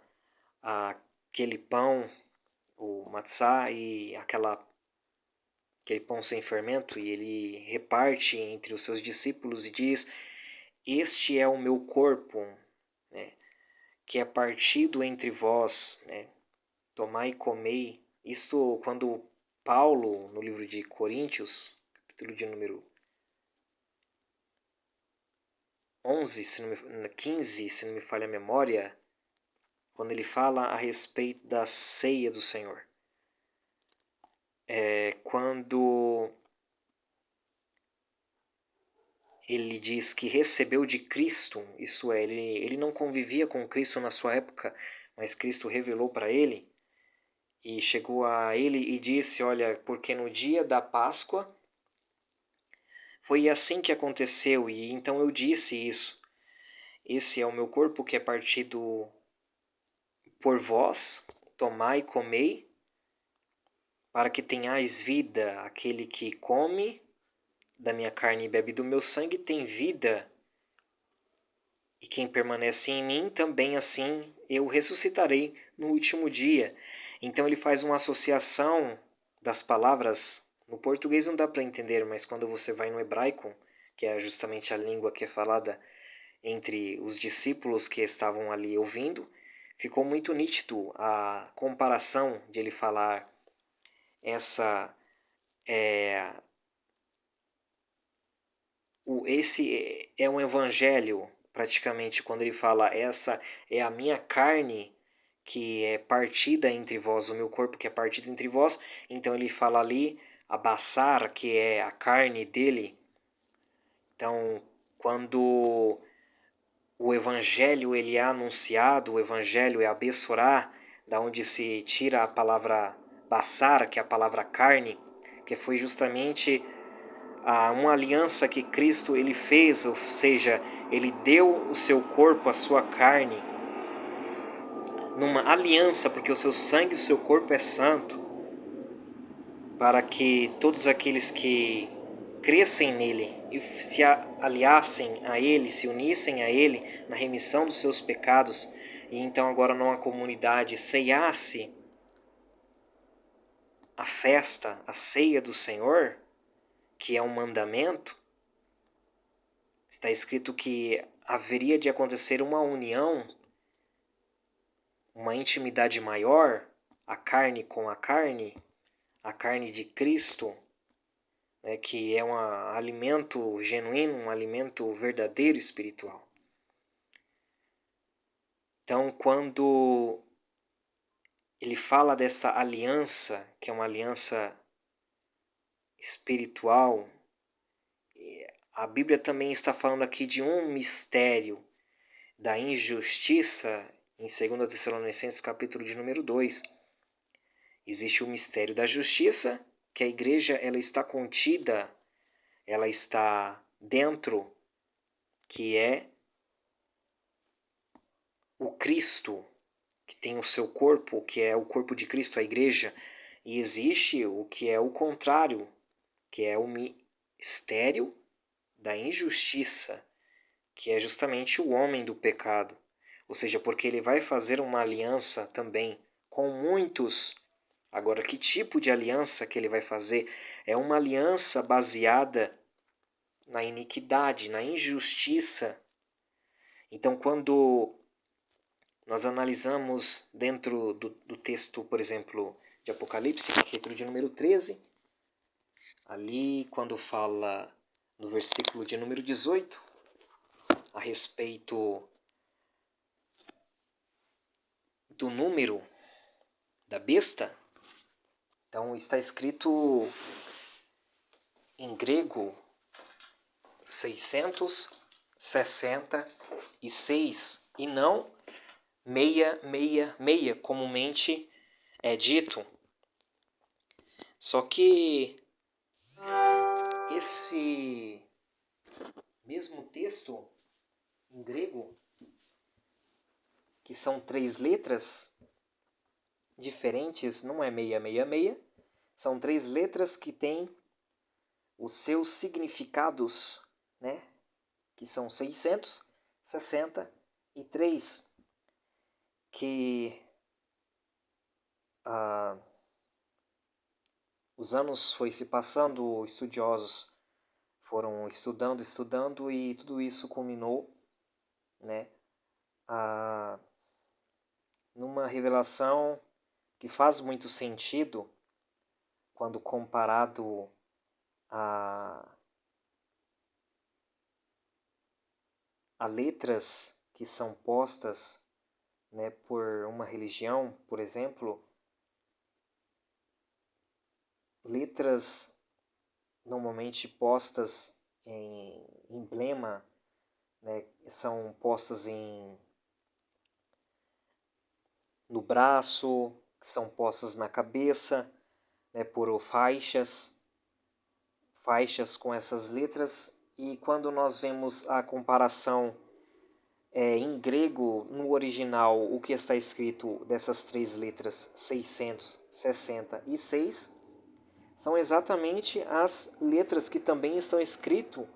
aquele pão, o matzá, e aquele pão sem fermento, e ele reparte entre os seus discípulos e diz: este é o meu corpo, né, que é partido entre vós, né, tomai e comei. Isto quando Paulo, no livro de Coríntios, capítulo de número 11, 15, se não me falha a memória, quando ele fala a respeito da ceia do Senhor. Quando ele diz que recebeu de Cristo, isso é, ele não convivia com Cristo na sua época, mas Cristo revelou para ele, e chegou a ele e disse: olha, porque no dia da Páscoa foi assim que aconteceu, e então eu disse isso. Esse é o meu corpo que é partido por vós, tomai e comei, para que tenhais vida. Aquele que come da minha carne e bebe do meu sangue tem vida, e quem permanece em mim, também assim eu ressuscitarei no último dia. Então ele faz uma associação das palavras. No português não dá para entender, mas quando você vai no hebraico, que é justamente a língua que é falada entre os discípulos que estavam ali ouvindo, ficou muito nítido a comparação de ele falar esse é um evangelho, praticamente, quando ele fala: essa é a minha carne que é partida entre vós, o meu corpo que é partido entre vós. Então ele fala ali a baçar, que é a carne dele. Então, quando o evangelho ele é anunciado, o evangelho é a Bessorá, da onde se tira a palavra baçar, que é a palavra carne, que foi justamente uma aliança que Cristo ele fez, ou seja, ele deu o seu corpo, a sua carne, numa aliança, porque o seu sangue e o seu corpo é santo, para que todos aqueles que crescem nele e se aliassem a ele, se unissem a ele na remissão dos seus pecados, e então agora numa comunidade ceiasse a festa, a ceia do Senhor, que é um mandamento. Está escrito que haveria de acontecer uma união, uma intimidade maior, a carne com a carne de Cristo, né, que é um alimento genuíno, um alimento verdadeiro espiritual. Então, quando ele fala dessa aliança, que é uma aliança espiritual, a Bíblia também está falando aqui de um mistério da injustiça em 2 Tessalonicenses capítulo de número 2. Existe o mistério da justiça, que a igreja ela está contida, ela está dentro, que é o Cristo, que tem o seu corpo, que é o corpo de Cristo, a igreja. E existe o que é o contrário, que é o mistério da injustiça, que é justamente o homem do pecado. Ou seja, porque ele vai fazer uma aliança também com muitos. Agora, que tipo de aliança que ele vai fazer? É uma aliança baseada na iniquidade, na injustiça. Então, quando nós analisamos dentro do texto, por exemplo, de Apocalipse, capítulo de número 13, ali quando fala no versículo de número 18, a respeito do número da besta, então está escrito em grego 666 e não 666, comumente é dito. Só que esse mesmo texto em grego, que são 3 letras diferentes, não é 666, são 3 letras que têm os seus significados, né, que são 663, que os anos foi se passando, estudiosos foram estudando e tudo isso culminou, né, numa revelação que faz muito sentido quando comparado a letras que são postas, né, por uma religião, por exemplo, letras normalmente postas em emblema, né, são postas no braço, são postas na cabeça, né, por faixas com essas letras. E quando nós vemos a comparação em grego, no original, o que está escrito dessas 3 letras, 666, são exatamente as letras que também estão escritas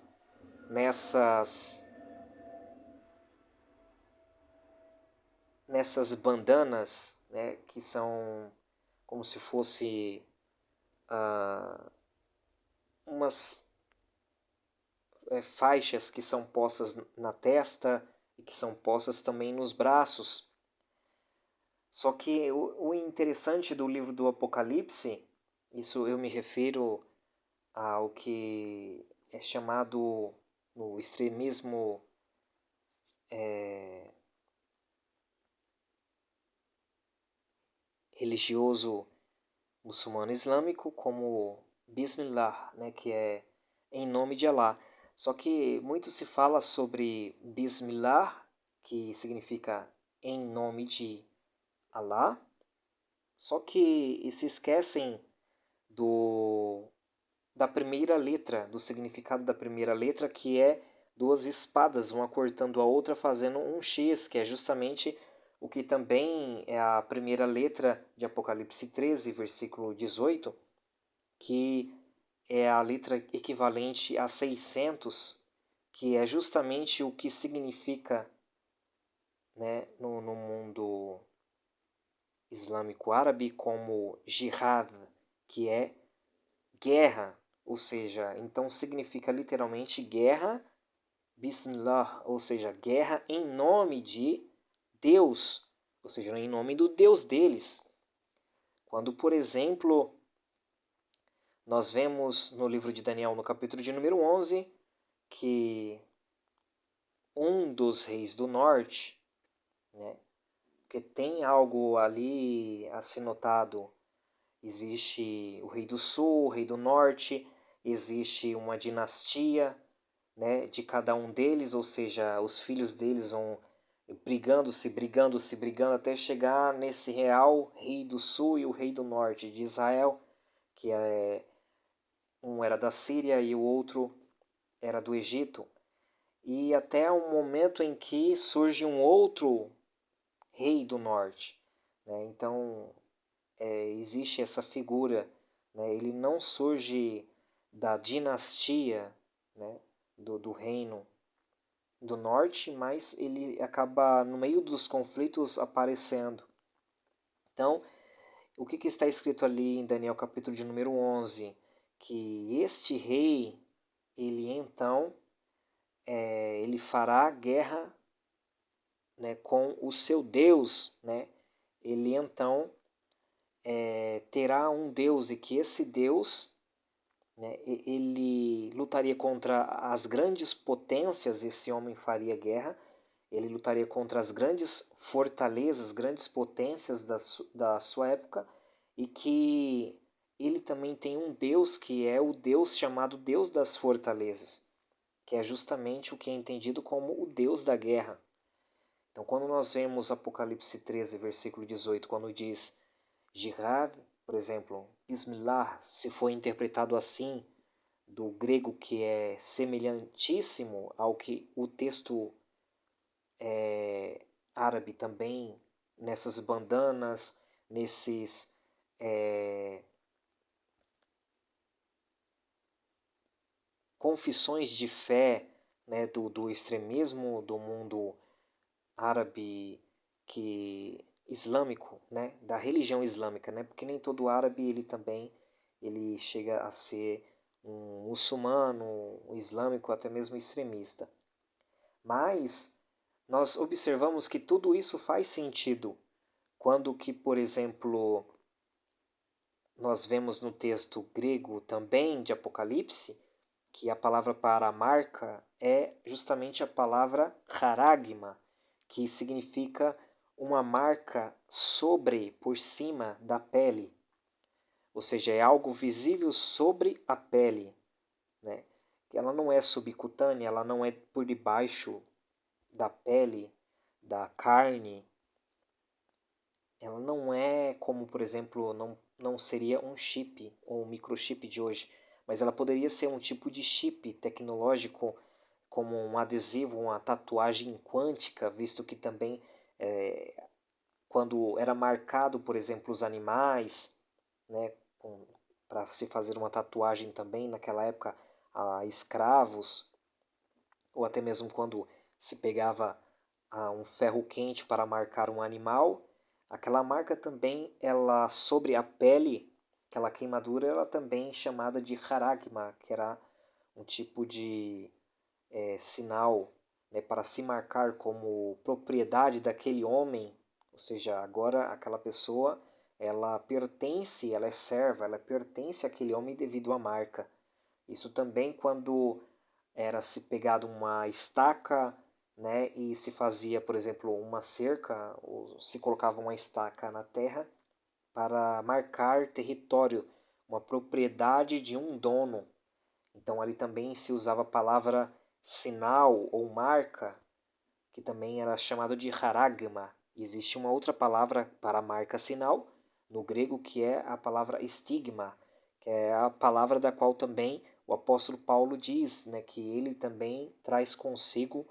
nessas bandanas, né, que são como se fosse umas faixas que são postas na testa e que são postas também nos braços. Só que o interessante do livro do Apocalipse, isso eu me refiro ao que é chamado no extremismo religioso muçulmano islâmico como Bismillah, né, que é em nome de Allah. Só que muito se fala sobre Bismillah, que significa em nome de Allah, só que se esquecem da primeira letra, do significado da primeira letra, que é 2 espadas, uma cortando a outra, fazendo um X, que é justamente o que também é a primeira letra de Apocalipse 13, versículo 18, que é a letra equivalente a 600, que é justamente o que significa, né, no mundo islâmico árabe como jihad, que é guerra, ou seja, então significa literalmente guerra, Bismillah, ou seja, guerra em nome de Deus, ou seja, em nome do Deus deles. Quando, por exemplo, nós vemos no livro de Daniel, no capítulo de número 11, que um dos reis do norte, né, porque tem algo ali a ser notado. Existe o rei do sul, o rei do norte, existe uma dinastia, né, de cada um deles, ou seja, os filhos deles vão brigando até chegar nesse real rei do sul e o rei do norte de Israel, que um era da Síria e o outro era do Egito. E até um momento em que surge um outro rei do norte, né? Então existe essa figura, né? Ele não surge da dinastia, né, do reino do norte, mas ele acaba no meio dos conflitos aparecendo. Então, o que está escrito ali em Daniel capítulo de número 11? Que este rei, ele então, ele fará guerra, né, com o seu Deus, né? Ele então terá um Deus e que esse Deus, né, ele lutaria contra as grandes potências, esse homem faria guerra, ele lutaria contra as grandes fortalezas, grandes potências da sua época, e que ele também tem um Deus que é o Deus chamado Deus das fortalezas, que é justamente o que é entendido como o Deus da guerra. Então, quando nós vemos Apocalipse 13, versículo 18, quando diz Jihad, por exemplo, Bismillah, se for interpretado assim, do grego que é semelhantíssimo ao que o texto árabe também, nessas bandanas, nesses confissões de fé, né, do extremismo do mundo árabe islâmico, né, da religião islâmica, né, porque nem todo árabe ele chega a ser um muçulmano, um islâmico, até mesmo extremista. Mas nós observamos que tudo isso faz sentido quando que, por exemplo, nós vemos no texto grego também de Apocalipse que a palavra para a marca é justamente a palavra charagma, que significa uma marca sobre, por cima da pele. Ou seja, é algo visível sobre a pele, né? Ela não é subcutânea, ela não é por debaixo da pele, da carne. Ela não é como, por exemplo, não seria um chip ou um microchip de hoje, mas ela poderia ser um tipo de chip tecnológico, como um adesivo, uma tatuagem quântica, visto que também quando era marcado, por exemplo, os animais, né, para se fazer uma tatuagem também naquela época a escravos, ou até mesmo quando se pegava um ferro quente para marcar um animal, aquela marca também, ela sobre a pele, aquela queimadura, ela também é chamada de haragma, que era um tipo de sinal, né, para se marcar como propriedade daquele homem, ou seja, agora aquela pessoa ela pertence, ela é serva, ela pertence àquele homem devido à marca. Isso também quando era se pegado uma estaca, né, e se fazia, por exemplo, uma cerca, ou se colocava uma estaca na terra para marcar território, uma propriedade de um dono. Então ali também se usava a palavra sinal ou marca, que também era chamado de haragma. Existe uma outra palavra para marca sinal no grego que é a palavra estigma, que é a palavra da qual também o apóstolo Paulo diz, né, que ele também traz consigo,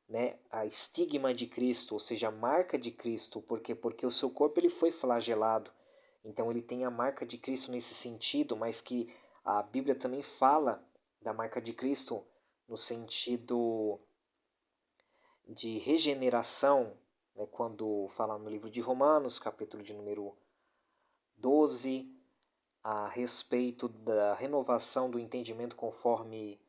né, a estigma de Cristo, ou seja, a marca de Cristo. Por quê? Porque o seu corpo ele foi flagelado. Então ele tem a marca de Cristo nesse sentido, mas que a Bíblia também fala da marca de Cristo no sentido de regeneração, né, quando fala no livro de Romanos, capítulo de número 12, a respeito da renovação do entendimento conforme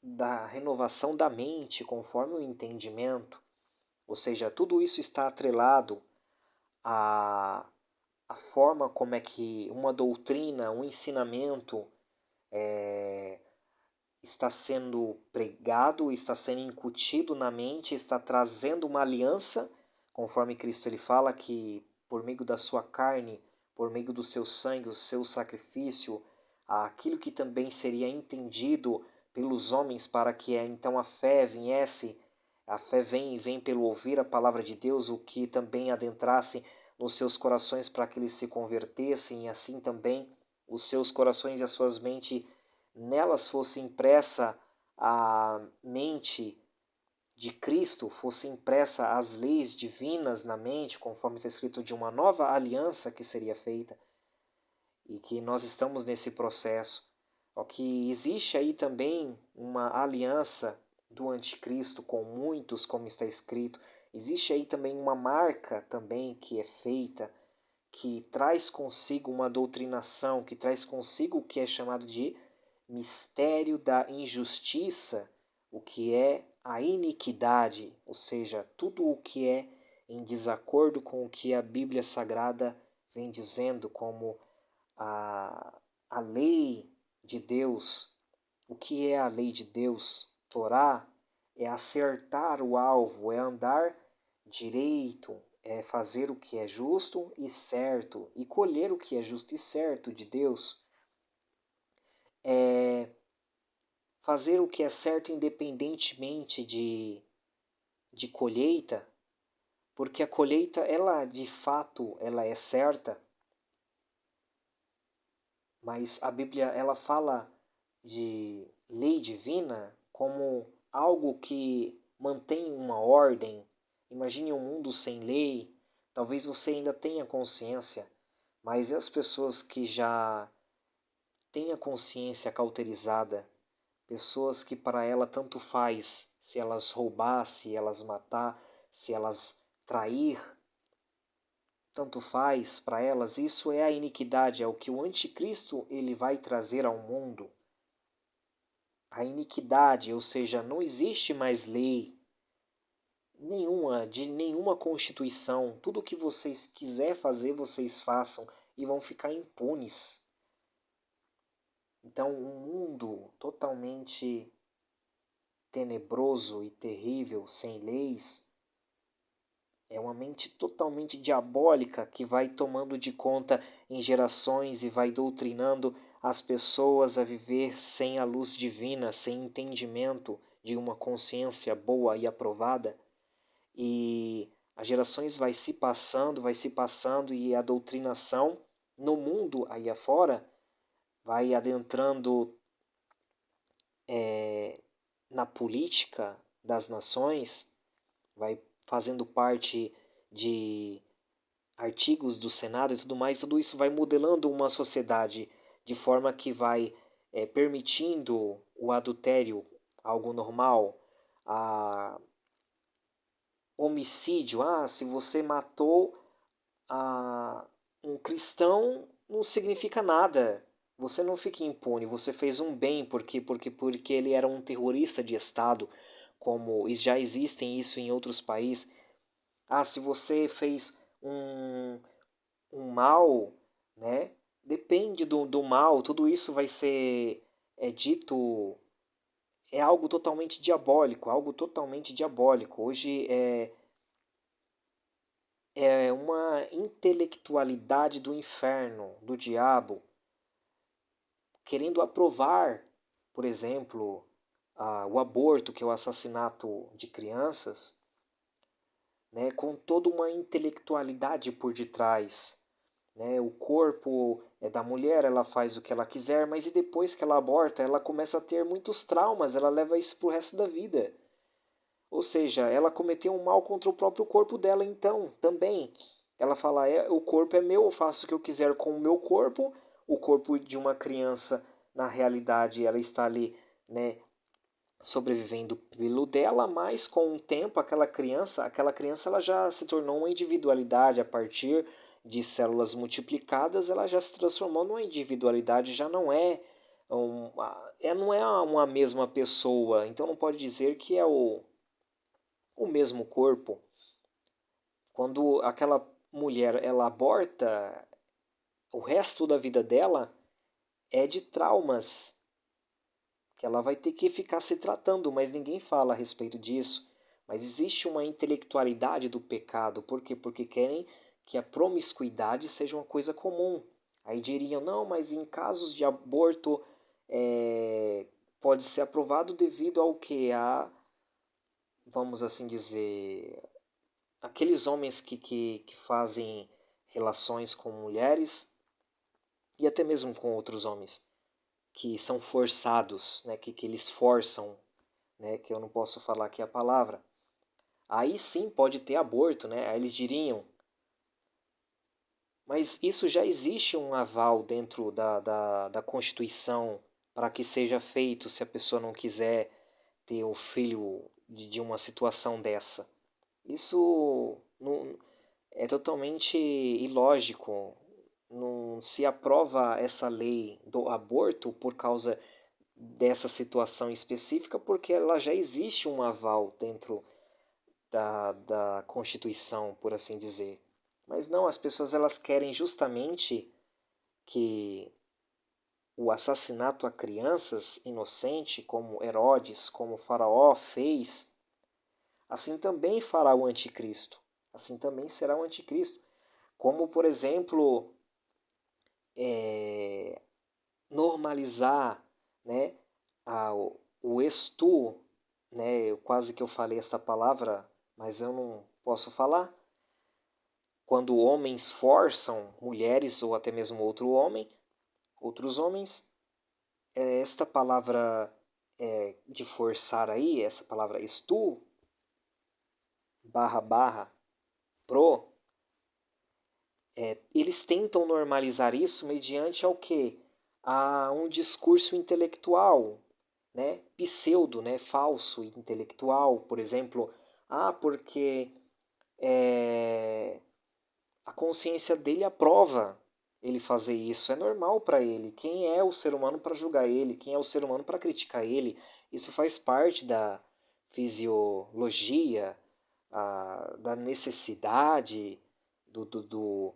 da renovação da mente conforme o entendimento, ou seja, tudo isso está atrelado à forma como é que uma doutrina, um ensinamento está sendo pregado, está sendo incutido na mente, está trazendo uma aliança, conforme Cristo ele fala que por meio da sua carne, por meio do seu sangue, o seu sacrifício, aquilo que também seria entendido pelos homens para que então a fé viesse, a fé vem pelo ouvir a palavra de Deus, o que também adentrasse nos seus corações para que eles se convertessem, e assim também os seus corações e as suas mentes nelas fosse impressa a mente de Cristo, fosse impressa as leis divinas na mente, conforme está escrito de uma nova aliança que seria feita, e que nós estamos nesse processo. Ó, que existe aí também uma aliança do anticristo com muitos, como está escrito. Existe aí também uma marca também que é feita, que traz consigo uma doutrinação, que traz consigo o que é chamado de mistério da injustiça, o que é a iniquidade, ou seja, tudo o que é em desacordo com o que a Bíblia Sagrada vem dizendo como a lei de Deus. O que é a lei de Deus? Torá é acertar o alvo, é andar direito, é fazer o que é justo e certo, e colher o que é justo e certo de Deus. É fazer o que é certo independentemente de colheita, porque a colheita, ela de fato, ela é certa, mas a Bíblia, ela fala de lei divina como algo que mantém uma ordem. Imagine um mundo sem lei, talvez você ainda tenha consciência, mas e as pessoas que já têm a consciência cauterizada, pessoas que para ela tanto faz se elas roubar, se elas matar, se elas trair, tanto faz para elas. Isso é a iniquidade, é o que o anticristo ele vai trazer ao mundo. A iniquidade, ou seja, não existe mais lei nenhuma, de nenhuma constituição. Tudo o que vocês quiser fazer, vocês façam e vão ficar impunes. Então, um mundo totalmente tenebroso e terrível, sem leis, é uma mente totalmente diabólica que vai tomando de conta em gerações e vai doutrinando as pessoas a viver sem a luz divina, sem entendimento de uma consciência boa e aprovada. E as gerações vai se passando e a doutrinação no mundo aí afora vai adentrando na política das nações, vai fazendo parte de artigos do Senado e tudo mais, tudo isso vai modelando uma sociedade de forma que vai permitindo o adultério, algo normal, a homicídio. Se você matou um cristão, não significa nada. Você não fica impune, você fez um bem porque ele era um terrorista de Estado, como já existem isso em outros países. Se você fez um mal, né? Depende do mal, tudo isso vai ser dito, é algo totalmente diabólico, algo totalmente diabólico. Hoje é uma intelectualidade do inferno, do diabo, querendo aprovar, por exemplo, o aborto, que é o assassinato de crianças, né, com toda uma intelectualidade por detrás. Né? O corpo é da mulher, ela faz o que ela quiser, mas e depois que ela aborta, ela começa a ter muitos traumas, ela leva isso pro resto da vida. Ou seja, ela cometeu um mal contra o próprio corpo dela, então, também. Ela fala, o corpo é meu, eu faço o que eu quiser com o meu corpo. O corpo de uma criança, na realidade, ela está ali, né, sobrevivendo pelo dela, mas com o tempo aquela criança ela já se tornou uma individualidade a partir de células multiplicadas, ela já se transformou numa individualidade, já não é uma mesma pessoa, então não pode dizer que é o mesmo corpo. Quando aquela mulher ela aborta, o resto da vida dela é de traumas, que ela vai ter que ficar se tratando, mas ninguém fala a respeito disso. Mas existe uma intelectualidade do pecado. Por quê? Porque querem que a promiscuidade seja uma coisa comum. Aí diriam, não, mas em casos de aborto pode ser aprovado devido ao que? Vamos assim dizer, aqueles homens que fazem relações com mulheres e até mesmo com outros homens que são forçados, né, que eles forçam, né, que eu não posso falar aqui a palavra. Aí sim pode ter aborto, né? Aí eles diriam. Mas isso já existe um aval dentro da Constituição para que seja feito se a pessoa não quiser ter o filho de uma situação dessa. Isso não, é totalmente ilógico. Não se aprova essa lei do aborto por causa dessa situação específica, porque ela já existe um aval dentro da Constituição, por assim dizer. Mas não, as pessoas elas querem justamente que o assassinato a crianças inocentes, como Herodes, como Faraó fez, assim também fará o anticristo. Assim também será o anticristo. Como, por exemplo, normalizar, né, o estu, né, quase que eu falei essa palavra, mas eu não posso falar. Quando homens forçam mulheres ou até mesmo outros homens, esta palavra de forçar aí, essa palavra estu, barra barra, pro, eles tentam normalizar isso mediante ao quê? A um discurso intelectual, né, pseudo, né, falso, intelectual, por exemplo, porque a consciência dele aprova ele fazer isso, é normal para ele. Quem é o ser humano para julgar ele? Quem é o ser humano para criticar ele? Isso faz parte da fisiologia, da necessidade do, do,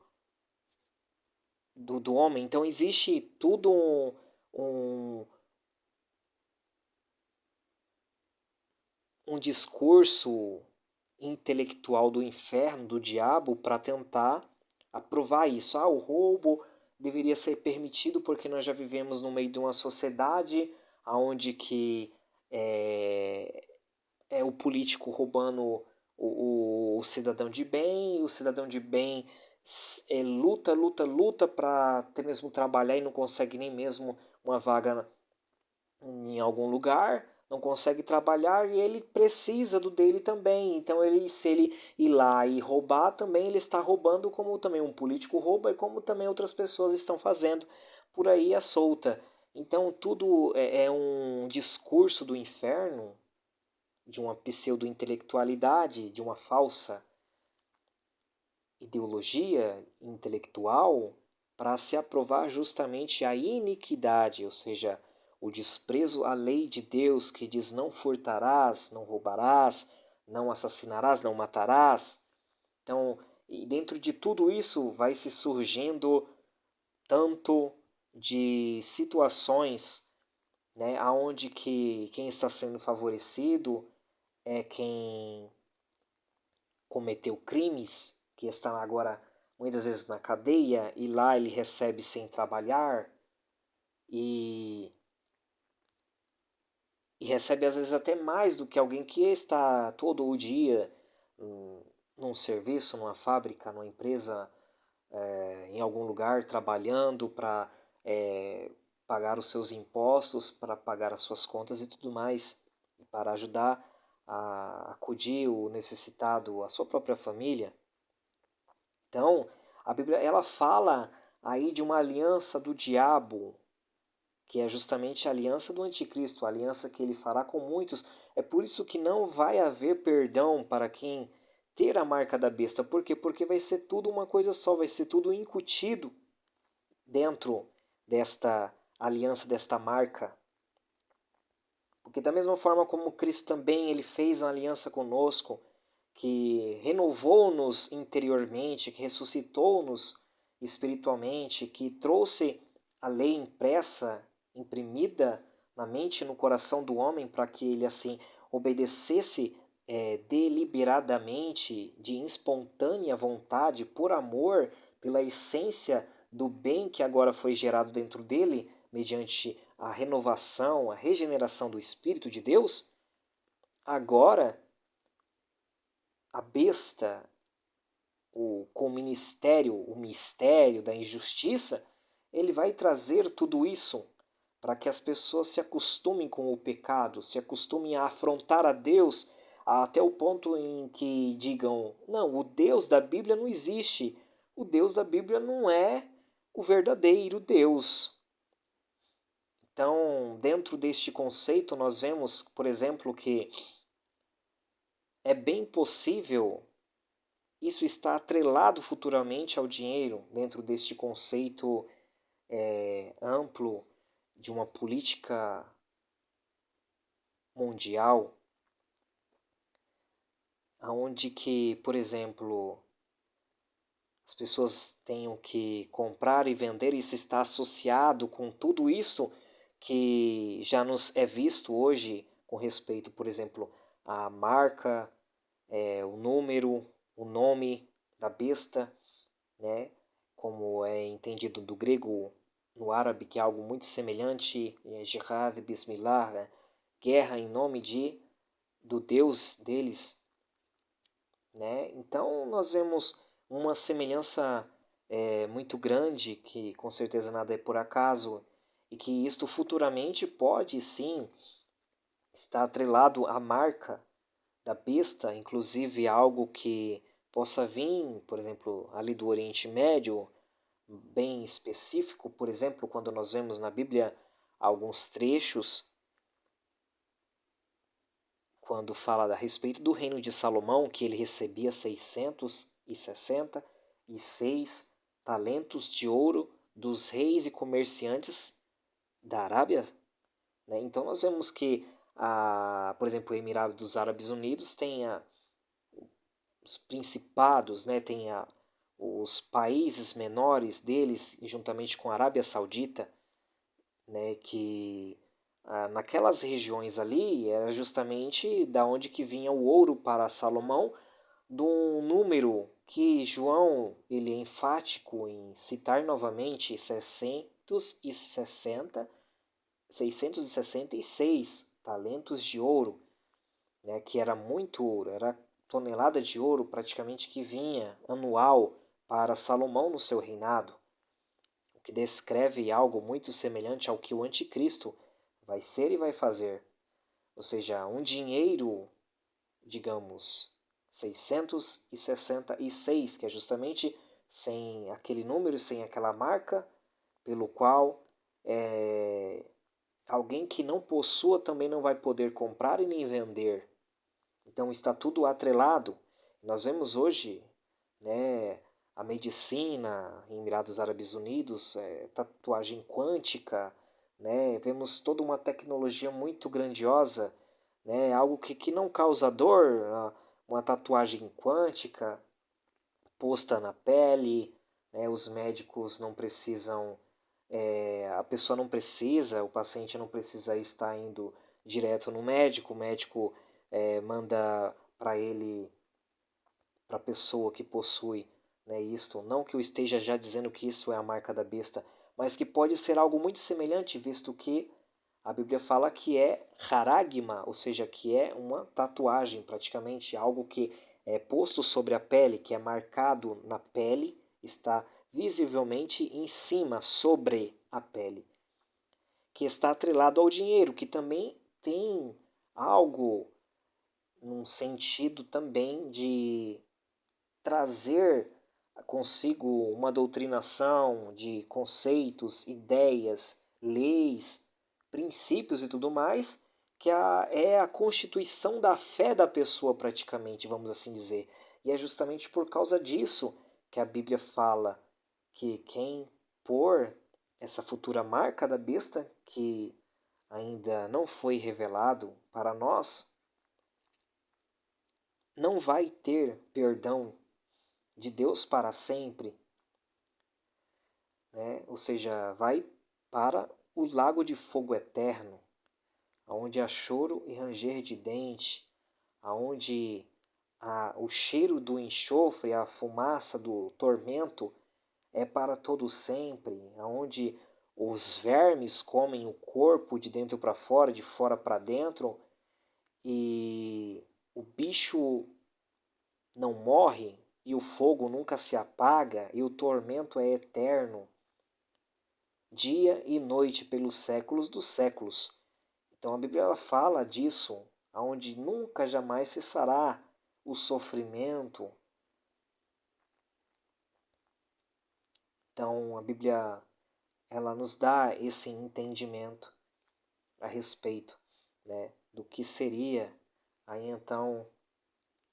do, do homem. Então existe tudo um, um discurso intelectual do inferno, do diabo, para tentar aprovar isso. O roubo deveria ser permitido porque nós já vivemos no meio de uma sociedade onde que é o político roubando o cidadão de bem, o cidadão de bem luta para até mesmo trabalhar e não consegue nem mesmo uma vaga em algum lugar, não consegue trabalhar e ele precisa do dele também. Então se ele ir lá e roubar, também ele está roubando como também um político rouba e como também outras pessoas estão fazendo por aí à solta. Então tudo é um discurso do inferno, de uma pseudo-intelectualidade, de uma falsa ideologia intelectual para se aprovar justamente a iniquidade, ou seja, o desprezo à lei de Deus que diz não furtarás, não roubarás, não assassinarás, não matarás. Então, e dentro de tudo isso vai se surgindo tanto de situações, né, aonde que quem está sendo favorecido é quem cometeu crimes, que está agora muitas vezes na cadeia e lá ele recebe sem trabalhar e, e recebe às vezes até mais do que alguém que está todo o dia num serviço, numa fábrica, numa empresa, em algum lugar trabalhando para pagar os seus impostos, para pagar as suas contas e tudo mais, para ajudar a acudir o necessitado, a sua própria família. Então, a Bíblia ela fala aí de uma aliança do diabo, que é justamente a aliança do anticristo, a aliança que ele fará com muitos. É por isso que não vai haver perdão para quem ter a marca da besta. Por quê? Porque vai ser tudo uma coisa só, vai ser tudo incutido dentro desta aliança, desta marca. Porque da mesma forma como Cristo também ele fez uma aliança conosco, que renovou-nos interiormente, que ressuscitou-nos espiritualmente, que trouxe a lei impressa, imprimida na mente e no coração do homem para que ele assim obedecesse deliberadamente, de espontânea vontade, por amor, pela essência do bem que agora foi gerado dentro dele, mediante a renovação, a regeneração do Espírito de Deus, agora a besta, com o mistério da injustiça, ele vai trazer tudo isso para que as pessoas se acostumem com o pecado, se acostumem a afrontar a Deus até o ponto em que digam: não, o Deus da Bíblia não existe, o Deus da Bíblia não é o verdadeiro Deus. Então, dentro deste conceito, nós vemos, por exemplo, que é bem possível isso está atrelado futuramente ao dinheiro, dentro deste conceito amplo de uma política mundial, onde que, por exemplo, as pessoas tenham que comprar e vender, e isso está associado com tudo isso que já nos é visto hoje com respeito, por exemplo, à marca, o número, o nome da besta, né? Como é entendido do grego no árabe, que é algo muito semelhante, Jihad, Bismillah, né? Guerra em nome do Deus deles, né? Então nós vemos uma semelhança muito grande, que com certeza nada é por acaso, e que isto futuramente pode sim estar atrelado à marca da besta, inclusive algo que possa vir, por exemplo, ali do Oriente Médio, bem específico, por exemplo, quando nós vemos na Bíblia alguns trechos quando fala a respeito do reino de Salomão, que ele recebia 666 talentos de ouro dos reis e comerciantes da Arábia, né? Então nós vemos que, por exemplo, o Emirados Árabes Unidos tem os principados, né? Tem os países menores deles, juntamente com a Arábia Saudita, né? Que naquelas regiões ali era justamente da onde que vinha o ouro para Salomão, de um número que João ele é enfático em citar novamente, 666 talentos de ouro, né, que era muito ouro, era tonelada de ouro praticamente que vinha anual para Salomão no seu reinado, o que descreve algo muito semelhante ao que o anticristo vai ser e vai fazer. Ou seja, um dinheiro, digamos, 666, que é justamente sem aquele número, sem aquela marca, pelo qual alguém que não possua também não vai poder comprar e nem vender. Então está tudo atrelado. Nós vemos hoje, né, a medicina em Emirados Árabes Unidos, tatuagem quântica, né, vemos toda uma tecnologia muito grandiosa, né, algo que não causa dor, uma tatuagem quântica posta na pele, né, os médicos não precisam, a pessoa não precisa, o paciente não precisa estar indo direto no médico, o médico manda para ele, para a pessoa que possui, né, isto, não que eu esteja já dizendo que isso é a marca da besta, mas que pode ser algo muito semelhante, visto que a Bíblia fala que é haragma, ou seja, que é uma tatuagem, praticamente algo que é posto sobre a pele, que é marcado na pele, está visivelmente em cima, sobre a pele, que está atrelado ao dinheiro, que também tem algo num sentido também de trazer consigo uma doutrinação de conceitos, ideias, leis, princípios e tudo mais, que é a constituição da fé da pessoa praticamente, vamos assim dizer. E é justamente por causa disso que a Bíblia fala que quem pôr essa futura marca da besta, que ainda não foi revelado para nós, não vai ter perdão de Deus para sempre, né? Ou seja, vai para o lago de fogo eterno, onde há choro e ranger de dente, aonde o cheiro do enxofre, a fumaça do tormento é para todo sempre, aonde os vermes comem o corpo de dentro para fora, de fora para dentro, e o bicho não morre, e o fogo nunca se apaga, e o tormento é eterno, dia e noite pelos séculos dos séculos. Então a Bíblia fala disso, aonde nunca jamais cessará o sofrimento. Então a Bíblia ela nos dá esse entendimento a respeito, né, do que seria aí então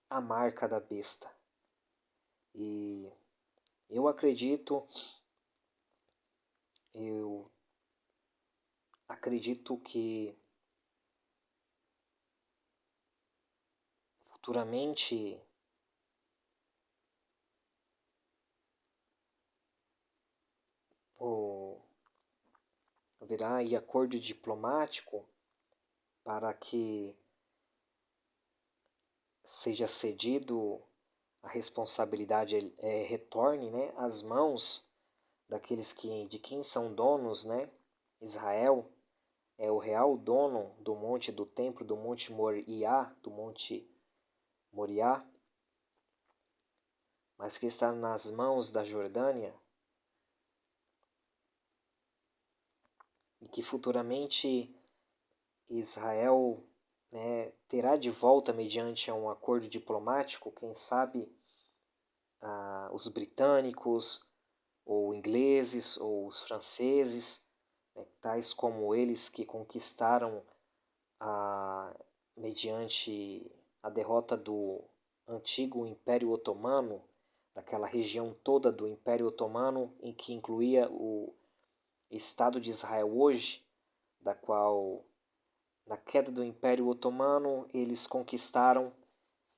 a marca da besta. E eu acredito que futuramente haverá aí acordo diplomático para que seja cedido a responsabilidade retorne, né, às mãos daqueles de quem são donos, né? Israel é o real dono do monte do templo, do monte Moriá, mas que está nas mãos da Jordânia e que futuramente Israel, né, terá de volta mediante um acordo diplomático, quem sabe os britânicos, ou ingleses, ou os franceses, né, tais como eles que conquistaram mediante a derrota do antigo Império Otomano, daquela região toda do Império Otomano, em que incluía o Estado de Israel hoje, da qual, na queda do Império Otomano, eles conquistaram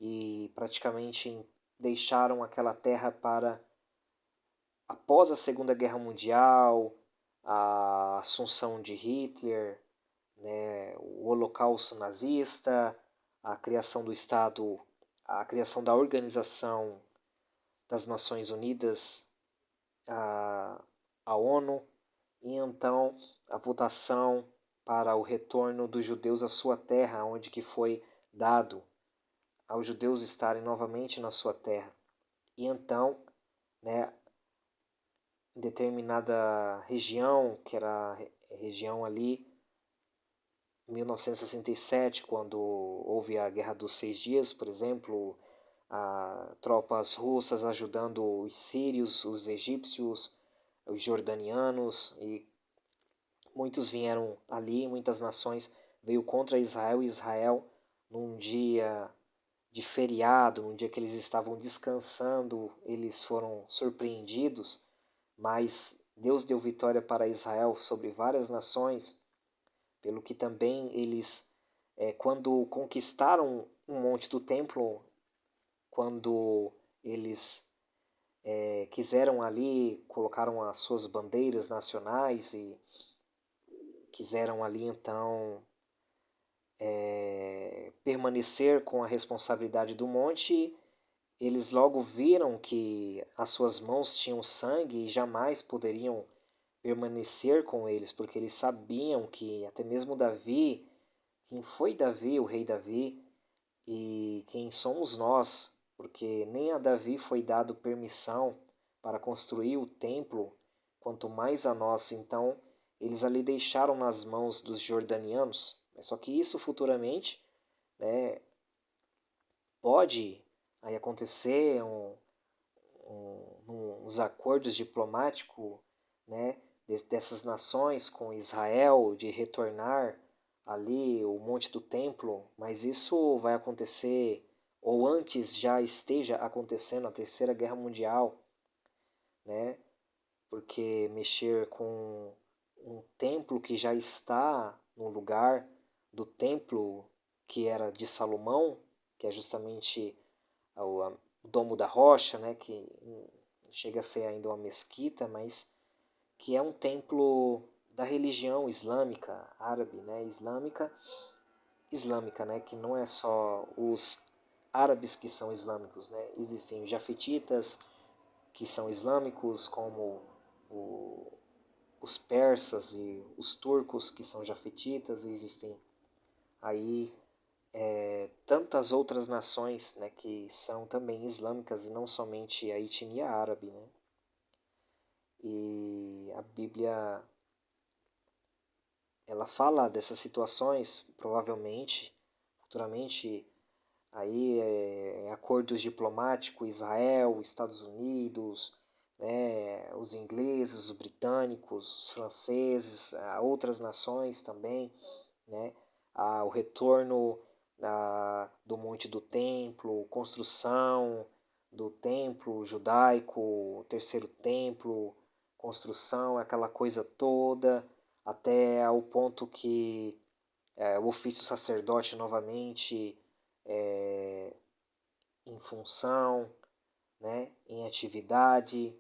e praticamente deixaram aquela terra para, após a Segunda Guerra Mundial, a assunção de Hitler, né, o Holocausto nazista, a criação do Estado, a criação da Organização das Nações Unidas, a ONU, e então a votação para o retorno dos judeus à sua terra, onde que foi dado aos judeus estarem novamente na sua terra. E então, né, em determinada região, que era a região ali, em 1967, quando houve a Guerra dos 6 Dias, por exemplo, tropas russas ajudando os sírios, os egípcios, os jordanianos, e muitos vieram ali, muitas nações veio contra Israel, e Israel, num dia de feriado, num dia que eles estavam descansando, eles foram surpreendidos, mas Deus deu vitória para Israel sobre várias nações, pelo que também eles, quando conquistaram um monte do templo, quando eles quiseram ali, colocaram as suas bandeiras nacionais e quiseram ali então permanecer com a responsabilidade do monte, eles logo viram que as suas mãos tinham sangue e jamais poderiam permanecer com eles, porque eles sabiam que até mesmo Davi, quem foi Davi, o rei Davi, e quem somos nós, porque nem a Davi foi dado permissão para construir o templo, quanto mais a nós. Então, eles ali deixaram nas mãos dos jordanianos. Só que isso futuramente, né, pode aí acontecer uns acordos diplomáticos, né, dessas nações com Israel de retornar ali o Monte do Templo, mas isso vai acontecer, ou antes já esteja acontecendo, a Terceira Guerra Mundial, né? Porque mexer com um templo que já está no lugar do templo que era de Salomão, que é justamente o Domo da Rocha, né? Que chega a ser ainda uma mesquita, mas que é um templo da religião islâmica, árabe, né? Islâmica, né? Que não é só os árabes que são islâmicos, né? Existem os jafetitas que são islâmicos, como os persas e os turcos que são jafetitas. Existem aí tantas outras nações, né, que são também islâmicas, não somente a etnia árabe, né? E a Bíblia, ela fala dessas situações, provavelmente, futuramente, aí acordos diplomáticos, Israel, Estados Unidos, né, os ingleses, os britânicos, os franceses, outras nações também, né, o retorno do Monte do Templo, construção do templo judaico, o terceiro templo, construção, aquela coisa toda, até ao ponto que o ofício sacerdote novamente em função, né, em atividade,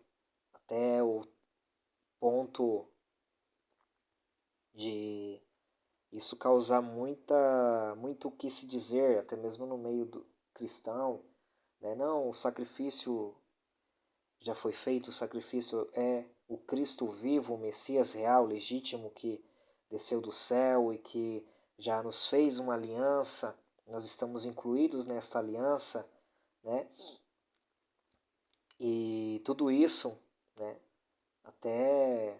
até o ponto de isso causar muito o que se dizer, até mesmo no meio do cristão, né? Não, o sacrifício já foi feito, o sacrifício é o Cristo vivo, o Messias real, legítimo, que desceu do céu e que já nos fez uma aliança, nós estamos incluídos nesta aliança, né? E tudo isso, né, até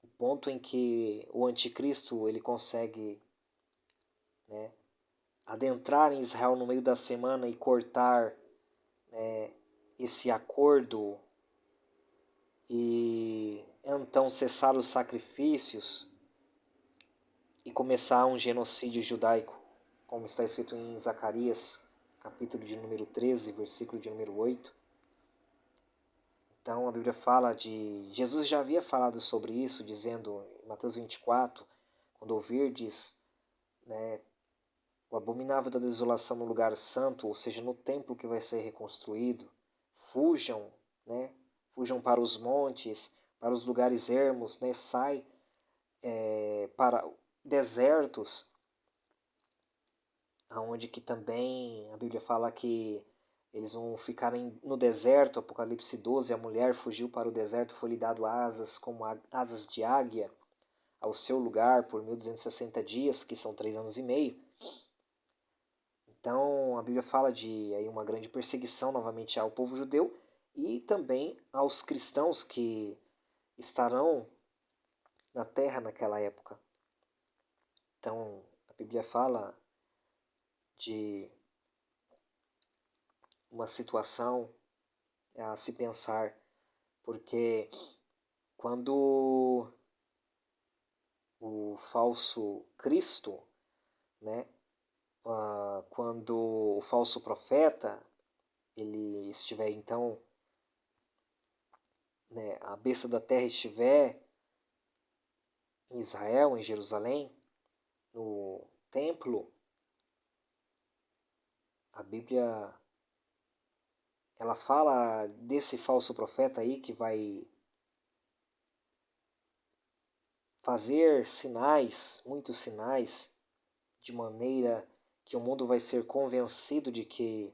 o ponto em que o anticristo ele consegue, né, adentrar em Israel no meio da semana e cortar, né, esse acordo e então cessar os sacrifícios e começar um genocídio judaico como está escrito em Zacarias, capítulo de número 13, versículo de número 8. Então a Bíblia fala de... Jesus já havia falado sobre isso, dizendo em Mateus 24, quando ouvirdes, né, o abominável da desolação no lugar santo, ou seja, no templo que vai ser reconstruído, fujam, né, fujam para os montes, para os lugares ermos, né, sai para desertos, onde que também a Bíblia fala que eles vão ficar no deserto. Apocalipse 12, a mulher fugiu para o deserto, foi-lhe dado asas como asas de águia ao seu lugar por 1260 dias, que são 3 anos e meio. Então a Bíblia fala de aí uma grande perseguição novamente ao povo judeu e também aos cristãos que estarão na terra naquela época. Então a Bíblia fala de uma situação a se pensar, porque quando o falso Cristo, né, quando o falso profeta, ele estiver então, né, a besta da terra estiver em Israel, em Jerusalém, no templo, a Bíblia ela fala desse falso profeta aí que vai fazer sinais, muitos sinais, de maneira que o mundo vai ser convencido de que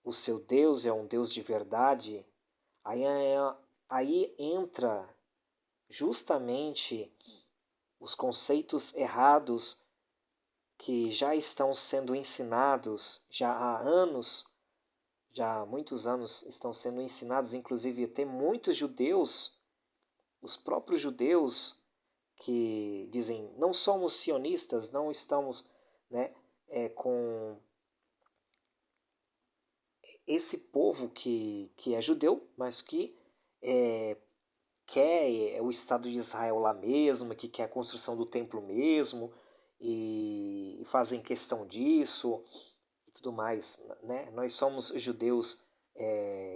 o seu Deus é um Deus de verdade. Aí entra justamente os conceitos errados que já estão sendo ensinados já há anos, já há muitos anos estão sendo ensinados, inclusive até muitos judeus, os próprios judeus que dizem não somos sionistas, não estamos, né, com esse povo que é judeu, mas que quer o Estado de Israel lá mesmo, que quer a construção do templo mesmo, e fazem questão disso e tudo mais, né? Nós somos judeus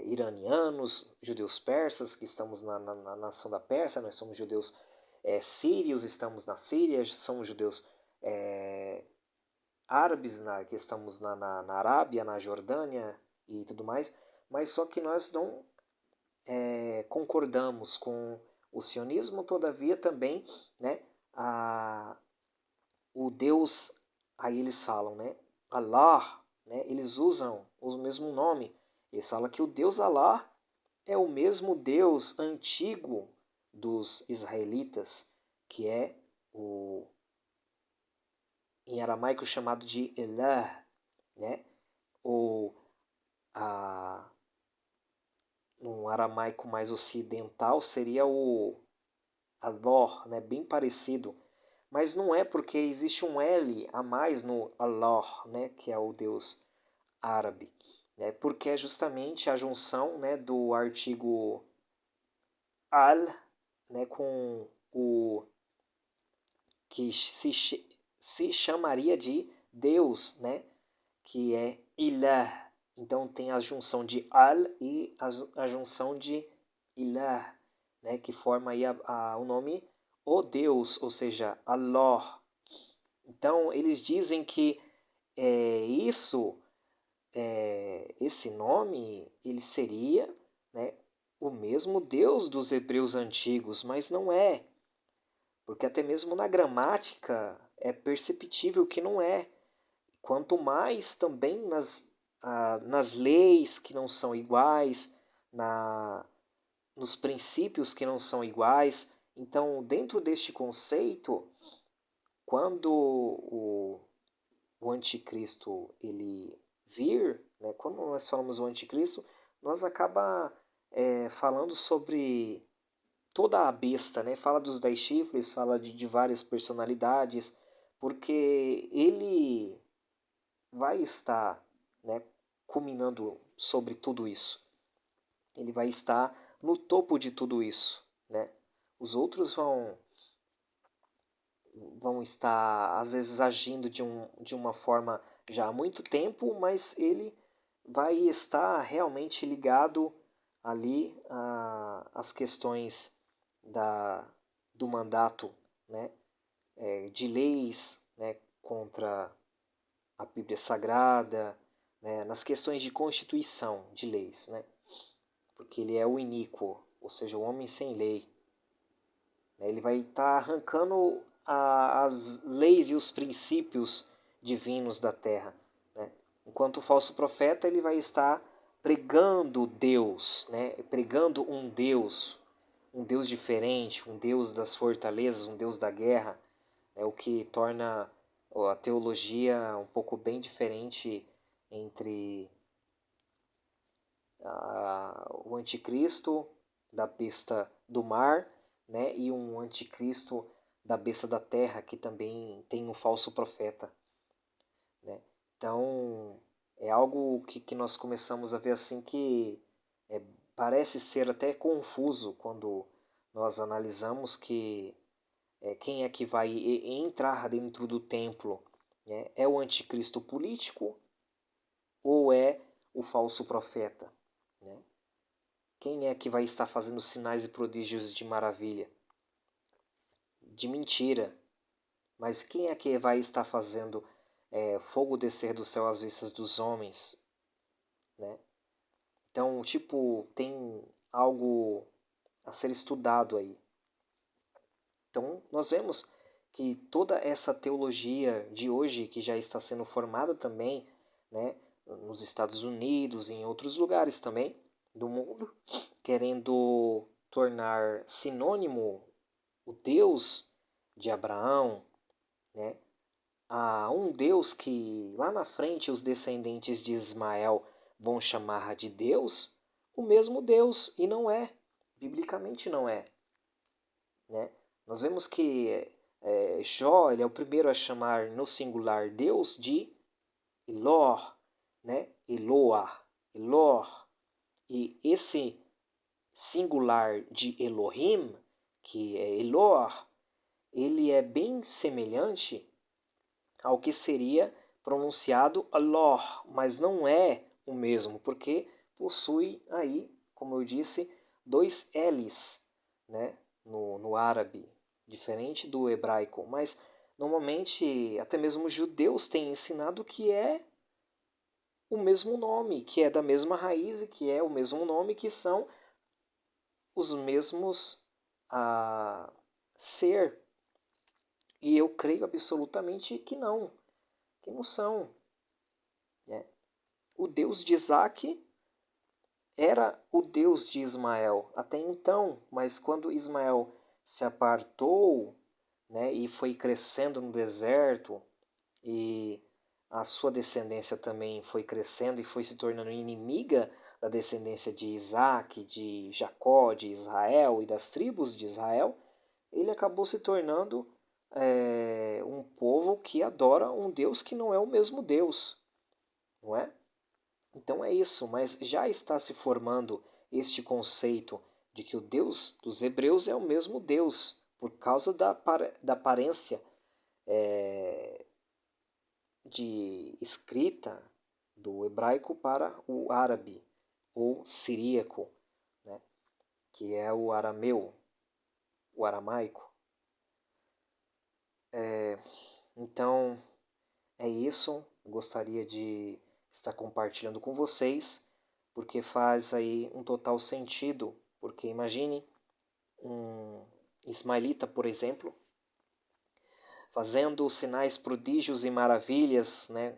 iranianos, judeus persas, que estamos na nação da Pérsia, nós somos judeus sírios, estamos na Síria, somos judeus árabes, que estamos na Arábia, na Jordânia e tudo mais, mas só que nós não concordamos com o sionismo, todavia também, né, o Deus, aí eles falam, né, Allah, né, eles usam o mesmo nome, eles falam que o Deus Allah é o mesmo Deus antigo dos israelitas, que é o em aramaico chamado de Elah, né, ou num aramaico mais ocidental seria o Allah, né, bem parecido, mas não é porque existe um L a mais no Allah, né, que é o Deus árabe, né, porque é justamente a junção, né, do artigo al, né, com o que se chamaria de Deus, né, que é Ilah. Então tem a junção de al e a junção de Ilah, né, que forma aí o nome o Deus, ou seja, Allah. Então eles dizem que esse nome ele seria, né, o mesmo Deus dos hebreus antigos, mas não é, porque até mesmo na gramática é perceptível que não é. Quanto mais também nas leis que não são iguais, nos princípios que não são iguais. Então, dentro deste conceito, quando o anticristo ele vir, né, quando nós falamos o anticristo, nós acaba falando sobre toda a besta, né? Fala dos 10 chifres, fala de várias personalidades, porque ele vai estar, né, culminando sobre tudo isso. Ele vai estar no topo de tudo isso, né? Os outros vão estar, às vezes, agindo de uma forma já há muito tempo, mas ele vai estar realmente ligado ali às questões do mandato, né, de leis, né, contra a Bíblia Sagrada, né, nas questões de constituição de leis, né, porque ele é o iníquo, ou seja, o homem sem lei. Ele vai estar arrancando as leis e os princípios divinos da terra, né? Enquanto o falso profeta ele vai estar pregando Deus, né? Pregando um Deus diferente, um Deus das fortalezas, um Deus da guerra, né? O que torna a teologia um pouco bem diferente entre o anticristo da besta do mar, né, e um anticristo da besta da terra, que também tem um falso profeta, né? Então, é algo que nós começamos a ver assim que parece ser até confuso quando nós analisamos que quem é que vai entrar dentro do templo, né? É o anticristo político ou é o falso profeta, né? Quem é que vai estar fazendo sinais e prodígios de maravilha? De mentira. Mas quem é que vai estar fazendo fogo descer do céu às vistas dos homens? Né? Então, tipo, tem algo a ser estudado aí. Então, nós vemos que toda essa teologia de hoje, que já está sendo formada também, né, nos Estados Unidos e em outros lugares também do mundo, querendo tornar sinônimo o Deus de Abraão, né, a um Deus que lá na frente os descendentes de Ismael vão chamar de Deus, o mesmo Deus, e não é, biblicamente não é, né? Nós vemos que Jó ele é o primeiro a chamar no singular Deus de Elor, né? Eloah, Elor. E esse singular de Elohim, que é Elor, ele é bem semelhante ao que seria pronunciado Allah, mas não é o mesmo, porque possui aí, como eu disse, dois L's, né, no árabe, diferente do hebraico. Mas normalmente até mesmo os judeus têm ensinado que é o mesmo nome, que é da mesma raiz e que é o mesmo nome, que são os mesmos a ser. E eu creio absolutamente que não são. Né? O Deus de Isaac era o Deus de Ismael até então, mas quando Ismael se apartou, né, e foi crescendo no deserto, e a sua descendência também foi crescendo e foi se tornando inimiga da descendência de Isaac, de Jacó, de Israel e das tribos de Israel, ele acabou se tornando um povo que adora um Deus que não é o mesmo Deus, não é? Então é isso, mas já está se formando este conceito de que o Deus dos hebreus é o mesmo Deus, por causa da aparência de escrita do hebraico para o árabe, ou siríaco, né, que é o arameu, o aramaico. Então, é isso. Eu gostaria de estar compartilhando com vocês, porque faz aí um total sentido. Porque imagine um ismaelita, por exemplo, fazendo sinais, prodígios e maravilhas, né,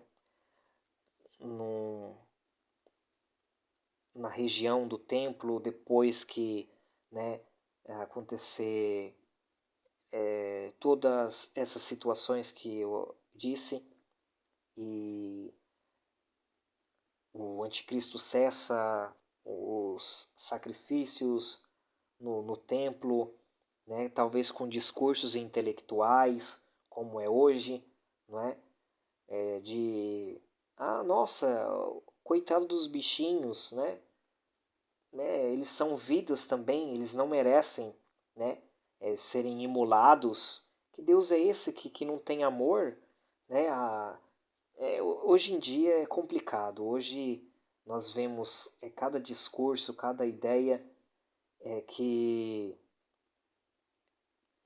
no, na região do templo, depois que, né, acontecer todas essas situações que eu disse, e o anticristo cessa os sacrifícios no templo, né? Talvez com discursos intelectuais, como é hoje, não é? Nossa, coitado dos bichinhos, né? Eles são vidas também, eles não merecem, né? Serem imolados, Que Deus é esse que não tem amor? Né? Hoje em dia é complicado. Hoje nós vemos cada discurso, cada ideia que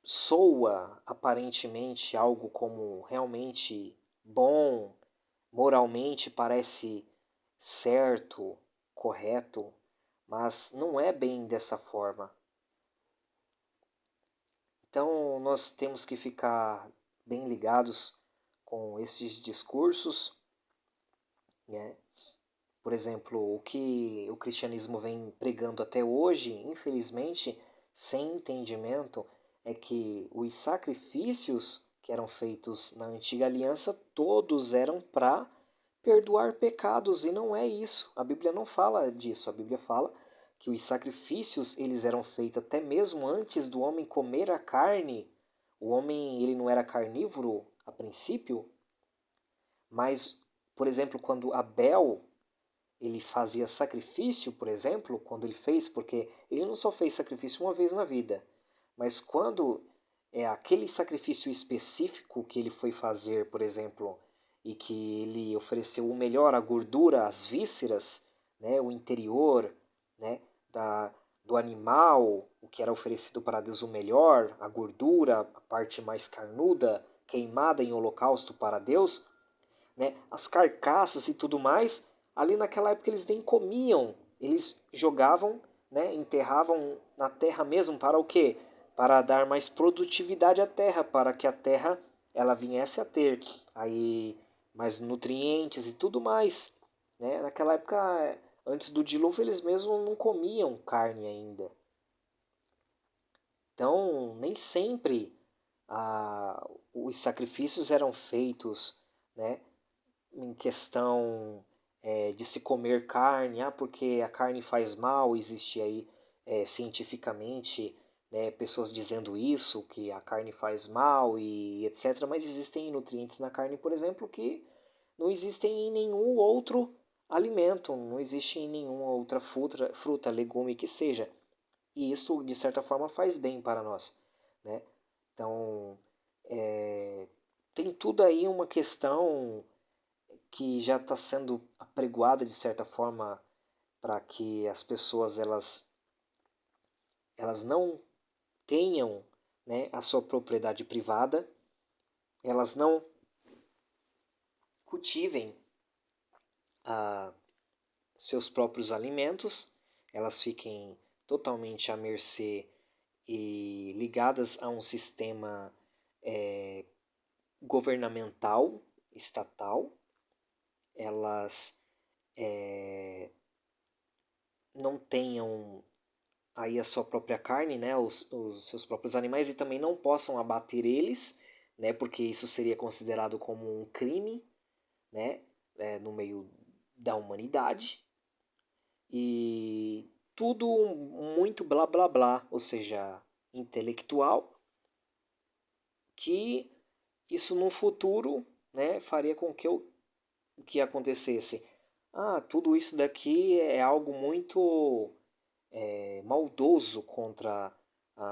soa aparentemente algo como realmente bom, moralmente parece certo, correto, mas não é bem dessa forma. Então nós temos que ficar bem ligados com esses discursos, né? Por exemplo, o que o cristianismo vem pregando até hoje, infelizmente, sem entendimento, é que os sacrifícios que eram feitos na antiga aliança, todos eram para perdoar pecados, e não é isso. A Bíblia não fala disso. A Bíblia fala que os sacrifícios eles eram feitos até mesmo antes do homem comer a carne. O homem ele não era carnívoro a princípio, mas, por exemplo, quando Abel ele fazia sacrifício, por exemplo, quando ele fez, porque ele não só fez sacrifício uma vez na vida, mas quando é aquele sacrifício específico que ele foi fazer, por exemplo, e que ele ofereceu o melhor, a gordura, as vísceras, né, o interior, né, do animal, o que era oferecido para Deus o melhor, a gordura, a parte mais carnuda, queimada em holocausto para Deus, né, as carcaças e tudo mais, ali naquela época eles nem comiam, eles jogavam, né, enterravam na terra mesmo para o quê? Para dar mais produtividade à terra, para que a terra ela viesse a ter aí mais nutrientes e tudo mais, né? Naquela época, antes do dilúvio, eles mesmos não comiam carne ainda. Então, nem sempre os sacrifícios eram feitos, né, em questão de se comer carne, porque a carne faz mal, existe aí cientificamente, né, pessoas dizendo isso, que a carne faz mal e etc. Mas existem nutrientes na carne, por exemplo, que não existem em nenhum outro alimento, não existe em nenhuma outra fruta, legume que seja. E isso, de certa forma, faz bem para nós, né? Então, tem tudo aí uma questão que já está sendo apregoada de certa forma para que as pessoas elas não tenham, né, a sua propriedade privada, elas não cultivem seus próprios alimentos, elas fiquem totalmente à mercê e ligadas a um sistema governamental, estatal, elas não tenham aí a sua própria carne, né, os seus próprios animais, e também não possam abater eles, né, porque isso seria considerado como um crime, né, no meio da humanidade, e tudo muito blá blá blá, ou seja, intelectual, que isso no futuro, né, faria com que o que acontecesse. Tudo isso daqui é algo muito maldoso contra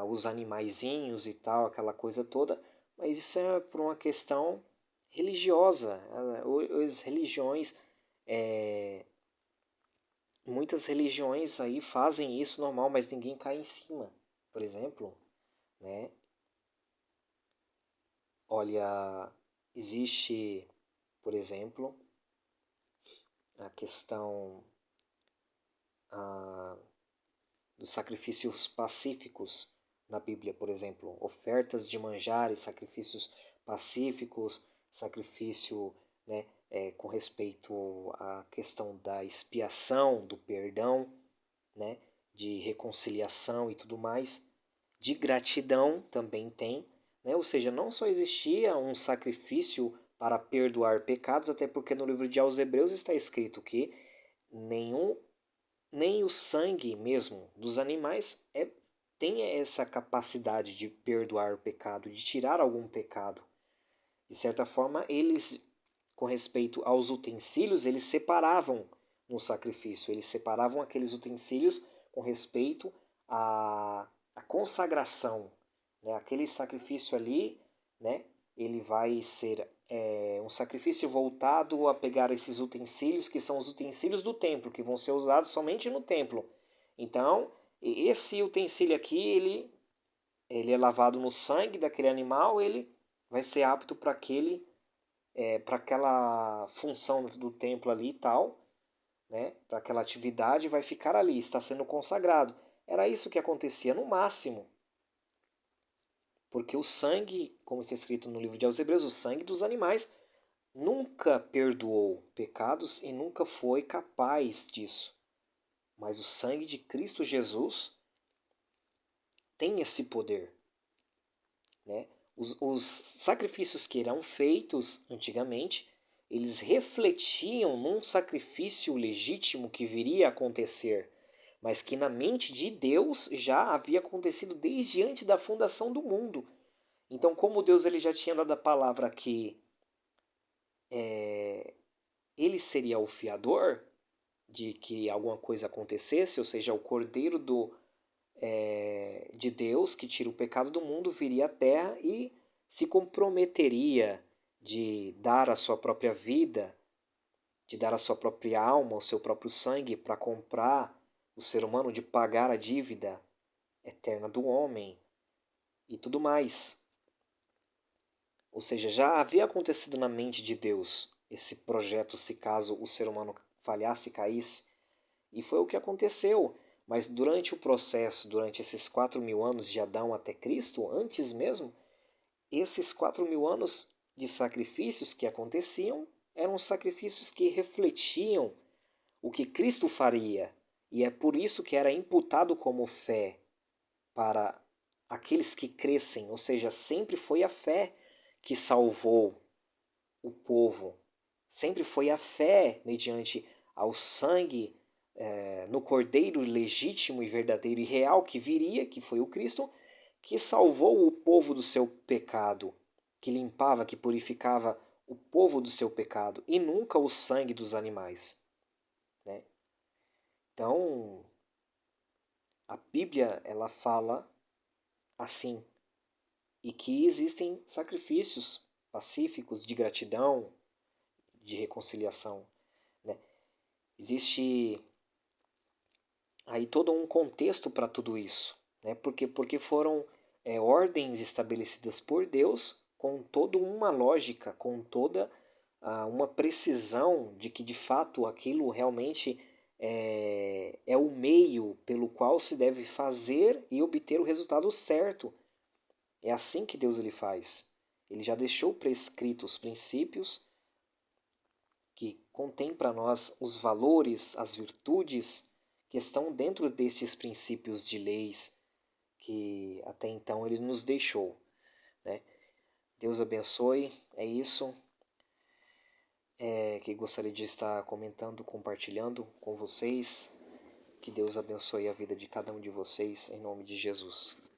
os animaizinhos e tal, aquela coisa toda, mas isso é por uma questão religiosa. As religiões, muitas religiões aí fazem isso normal, mas ninguém cai em cima. Por exemplo, né? Olha, existe, por exemplo, a questão dos sacrifícios pacíficos na Bíblia, por exemplo, ofertas de manjares, sacrifícios pacíficos, sacrifício, né, com respeito à questão da expiação, do perdão, né, de reconciliação e tudo mais, de gratidão também tem, né, ou seja, não só existia um sacrifício para perdoar pecados, até porque no livro de aos Hebreus está escrito que nem o sangue mesmo dos animais tem essa capacidade de perdoar o pecado, de tirar algum pecado. De certa forma, eles, com respeito aos utensílios, eles separavam no sacrifício, eles separavam aqueles utensílios com respeito à consagração. Né? Aquele sacrifício ali né? Ele vai ser um sacrifício voltado a pegar esses utensílios, que são os utensílios do templo, que vão ser usados somente no templo. Então, esse utensílio aqui, ele é lavado no sangue daquele animal, ele vai ser apto para para aquela função do templo ali e tal, né? Para aquela atividade, vai ficar ali, está sendo consagrado. Era isso que acontecia no máximo. Porque o sangue, como está escrito no livro de aos Hebreus, o sangue dos animais nunca perdoou pecados e nunca foi capaz disso. Mas o sangue de Cristo Jesus tem esse poder, né? Os sacrifícios que eram feitos antigamente, eles refletiam num sacrifício legítimo que viria a acontecer, mas que na mente de Deus já havia acontecido desde antes da fundação do mundo. Então, como Deus ele já tinha dado a palavra que ele seria o fiador de que alguma coisa acontecesse, ou seja, o Cordeiro de Deus que tira o pecado do mundo viria à terra e se comprometeria de dar a sua própria vida, de dar a sua própria alma, o seu próprio sangue para comprar o ser humano, de pagar a dívida eterna do homem e tudo mais. Ou seja, já havia acontecido na mente de Deus esse projeto se caso o ser humano falhasse e caísse. E foi o que aconteceu. Mas durante o processo, durante esses 4.000 anos de Adão até Cristo, antes mesmo, esses 4.000 anos de sacrifícios que aconteciam eram sacrifícios que refletiam o que Cristo faria. E é por isso que era imputado como fé para aqueles que crescem, ou seja, sempre foi a fé que salvou o povo. Sempre foi a fé mediante ao sangue no Cordeiro legítimo e verdadeiro e real que viria, que foi o Cristo, que salvou o povo do seu pecado, que limpava, que purificava o povo do seu pecado, e nunca o sangue dos animais, né? Então, a Bíblia ela fala assim, e que existem sacrifícios pacíficos de gratidão, de reconciliação, né? Existe aí todo um contexto para tudo isso, né? Porque foram ordens estabelecidas por Deus com toda uma lógica, com toda uma precisão de que de fato aquilo realmente é o meio pelo qual se deve fazer e obter o resultado certo. É assim que Deus ele faz. Ele já deixou prescritos os princípios que contém para nós os valores, as virtudes que estão dentro desses princípios de leis que até então ele nos deixou, né? Deus abençoe, é isso que gostaria de estar comentando, compartilhando com vocês. Que Deus abençoe a vida de cada um de vocês, em nome de Jesus.